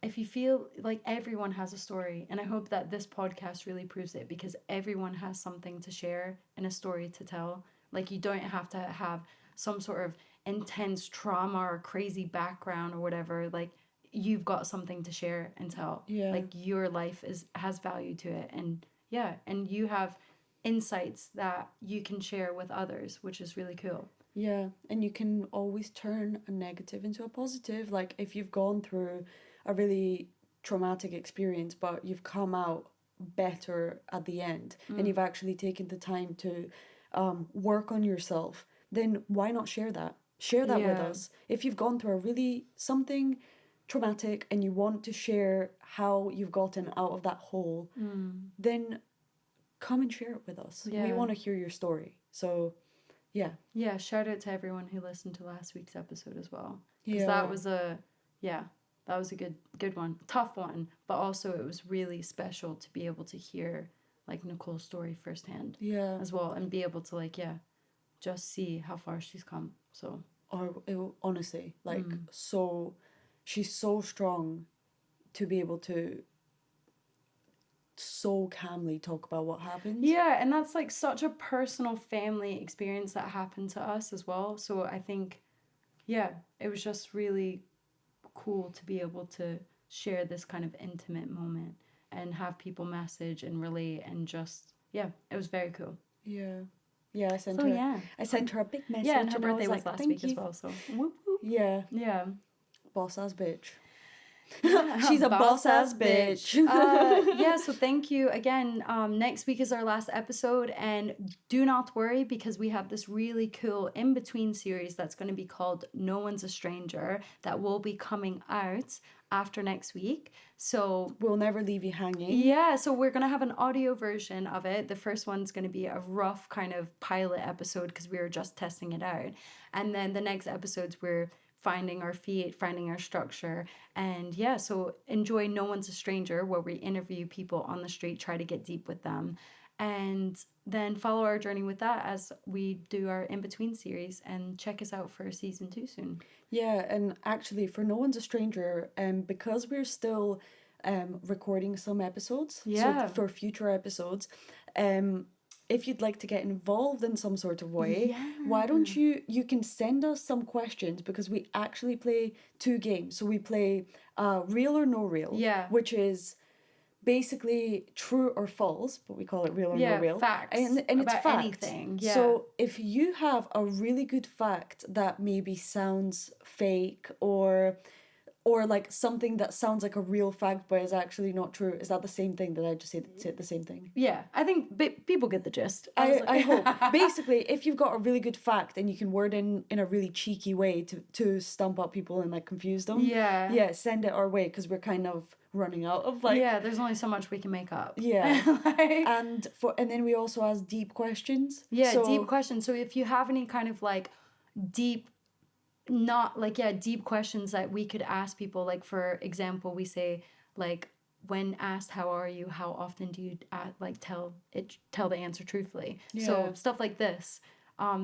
If you feel like everyone has a story, and I hope that this podcast really proves it, because everyone has something to share and a story to tell. Like, you don't have to have some sort of intense trauma or crazy background or whatever. Like, you've got something to share and tell. Like, your life has value to it, and and you have insights that you can share with others, which is really cool. Yeah, and you can always turn a negative into a positive. Like, if you've gone through a really traumatic experience, but you've come out better at the end, and you've actually taken the time to work on yourself, then why not share that? Share that with us. If you've gone through a really something traumatic and you want to share how you've gotten out of that hole, then come and share it with us. We want to hear your story. So yeah, shout out to everyone who listened to last week's episode as well, because that was a good one, tough one, but also it was really special to be able to hear like Nicole's story firsthand as well, and be able to like just see how far she's come. So honestly, like, so she's so strong to be able to so calmly talk about what happened. And that's like such a personal family experience that happened to us as well. So I think it was just really cool to be able to share this kind of intimate moment and have people message and relate, and just it was very cool. I sent her a big message. And her birthday was last week as well, so whoop, whoop. Boss ass bitch. She's a boss ass bitch. So thank you again. Next week is our last episode, and do not worry, because we have this really cool in-between series that's going to be called No One's a Stranger, that will be coming out after next week. So we'll never leave you hanging. So we're going to have an audio version of it. The first one's going to be a rough kind of pilot episode, because we were just testing it out. And then the next episodes we're finding our feet, finding our structure. And so enjoy No One's a Stranger, where we interview people on the street, try to get deep with them. And then follow our journey with that as we do our in-between series, and check us out for season 2 soon. Yeah, and actually for No One's a Stranger, because we're still recording some episodes, so for future episodes, if you'd like to get involved in some sort of way, why don't you can send us some questions, because we actually play 2 games. So we play Real or No Real, which is basically true or false, but we call it real or no real. Facts. And it's about fact. Anything. So if you have a really good fact that maybe sounds fake, or like something that sounds like a real fact but is actually not true, is that the same thing? That I just said the same thing? Yeah, I think people get the gist. I hope. Basically, if you've got a really good fact and you can word in a really cheeky way to stump up people and like confuse them, send it our way, because we're kind of running out of like... Yeah, there's only so much we can make up. Yeah. and then we also ask deep questions. Yeah, deep questions. So if you have any kind of like deep questions that we could ask people, like for example, we say like, when asked how are you, how often do you tell the answer truthfully? So stuff like this.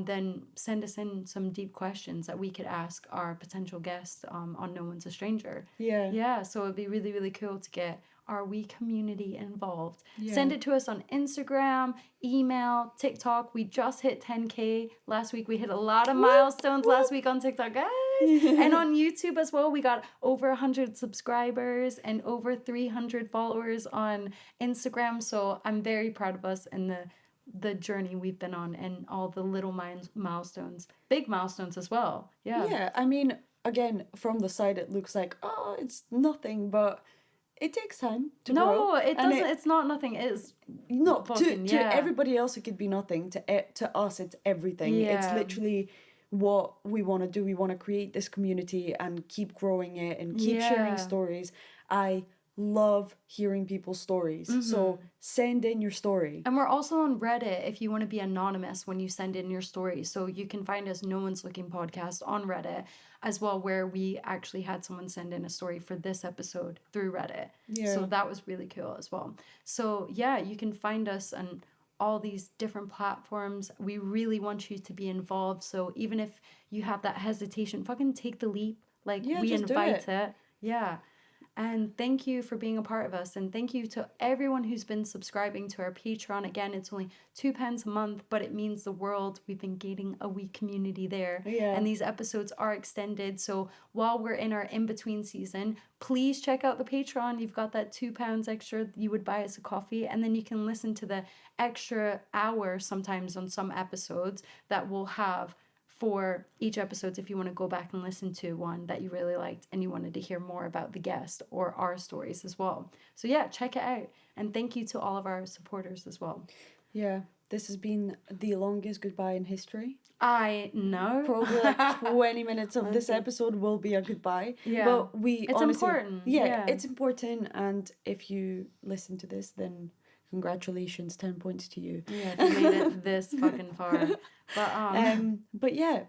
Then send us in some deep questions that we could ask our potential guests on No One's a Stranger. Yeah, so it'd be really, really cool to get our wee community involved. Send it to us on Instagram, email, TikTok. We just hit 10K last week. We hit a lot of milestones last week on TikTok, guys. And on YouTube as well. We got over 100 subscribers and over 300 followers on Instagram. So I'm very proud of us and the journey we've been on, and all the little milestones, big milestones as well. Yeah, I mean, again, from the side it looks like, oh, it's nothing, but it takes time to grow. No, it doesn't. It's not nothing. It's no, to everybody else it could be nothing. To us it's everything. It's literally what we want to do. We want to create this community and keep growing it and keep sharing stories. I love hearing people's stories. So send in your story. And we're also on Reddit if you want to be anonymous when you send in your story. So you can find us No One's Looking Podcast on Reddit as well, where we actually had someone send in a story for this episode through Reddit. So that was really cool as well. So yeah, you can find us on all these different platforms. We really want you to be involved. So even if you have that hesitation, fucking take the leap. Like, we invite it. Yeah. And thank you for being a part of us. And thank you to everyone who's been subscribing to our Patreon. Again, it's only £2 a month, but it means the world. We've been gaining a wee community there. And these episodes are extended. So while we're in our in-between season, please check out the Patreon. You've got that £2 extra. You would buy us a coffee. And then you can listen to the extra hour sometimes on some episodes that we'll have for each episode, if you want to go back and listen to one that you really liked and you wanted to hear more about the guest or our stories as well. So yeah, check it out. And thank you to all of our supporters as well. Yeah, this has been the longest goodbye in history. I know. Probably like 20 minutes of this episode will be a goodbye. Yeah. But it's honestly important. Yeah, it's important. And if you listen to this, then congratulations, 10 points to you. Yeah, if you made it this fucking far. But yeah,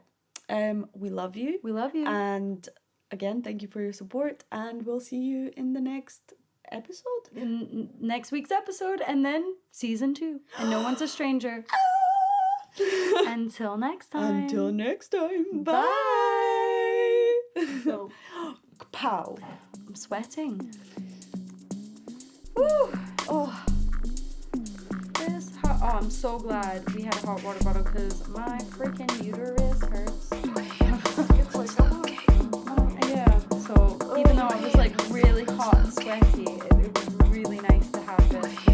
we love you. We love you. And again, thank you for your support. And we'll see you in the next episode. In next week's episode, and then season 2. And No One's a Stranger. Until next time. Until next time. Bye. So, pow. I'm sweating. Woo. Oh. I'm so glad we had a hot water bottle because my freaking uterus hurts. It's like, yeah, so even though it was like really hot and sweaty, it was really nice to have this.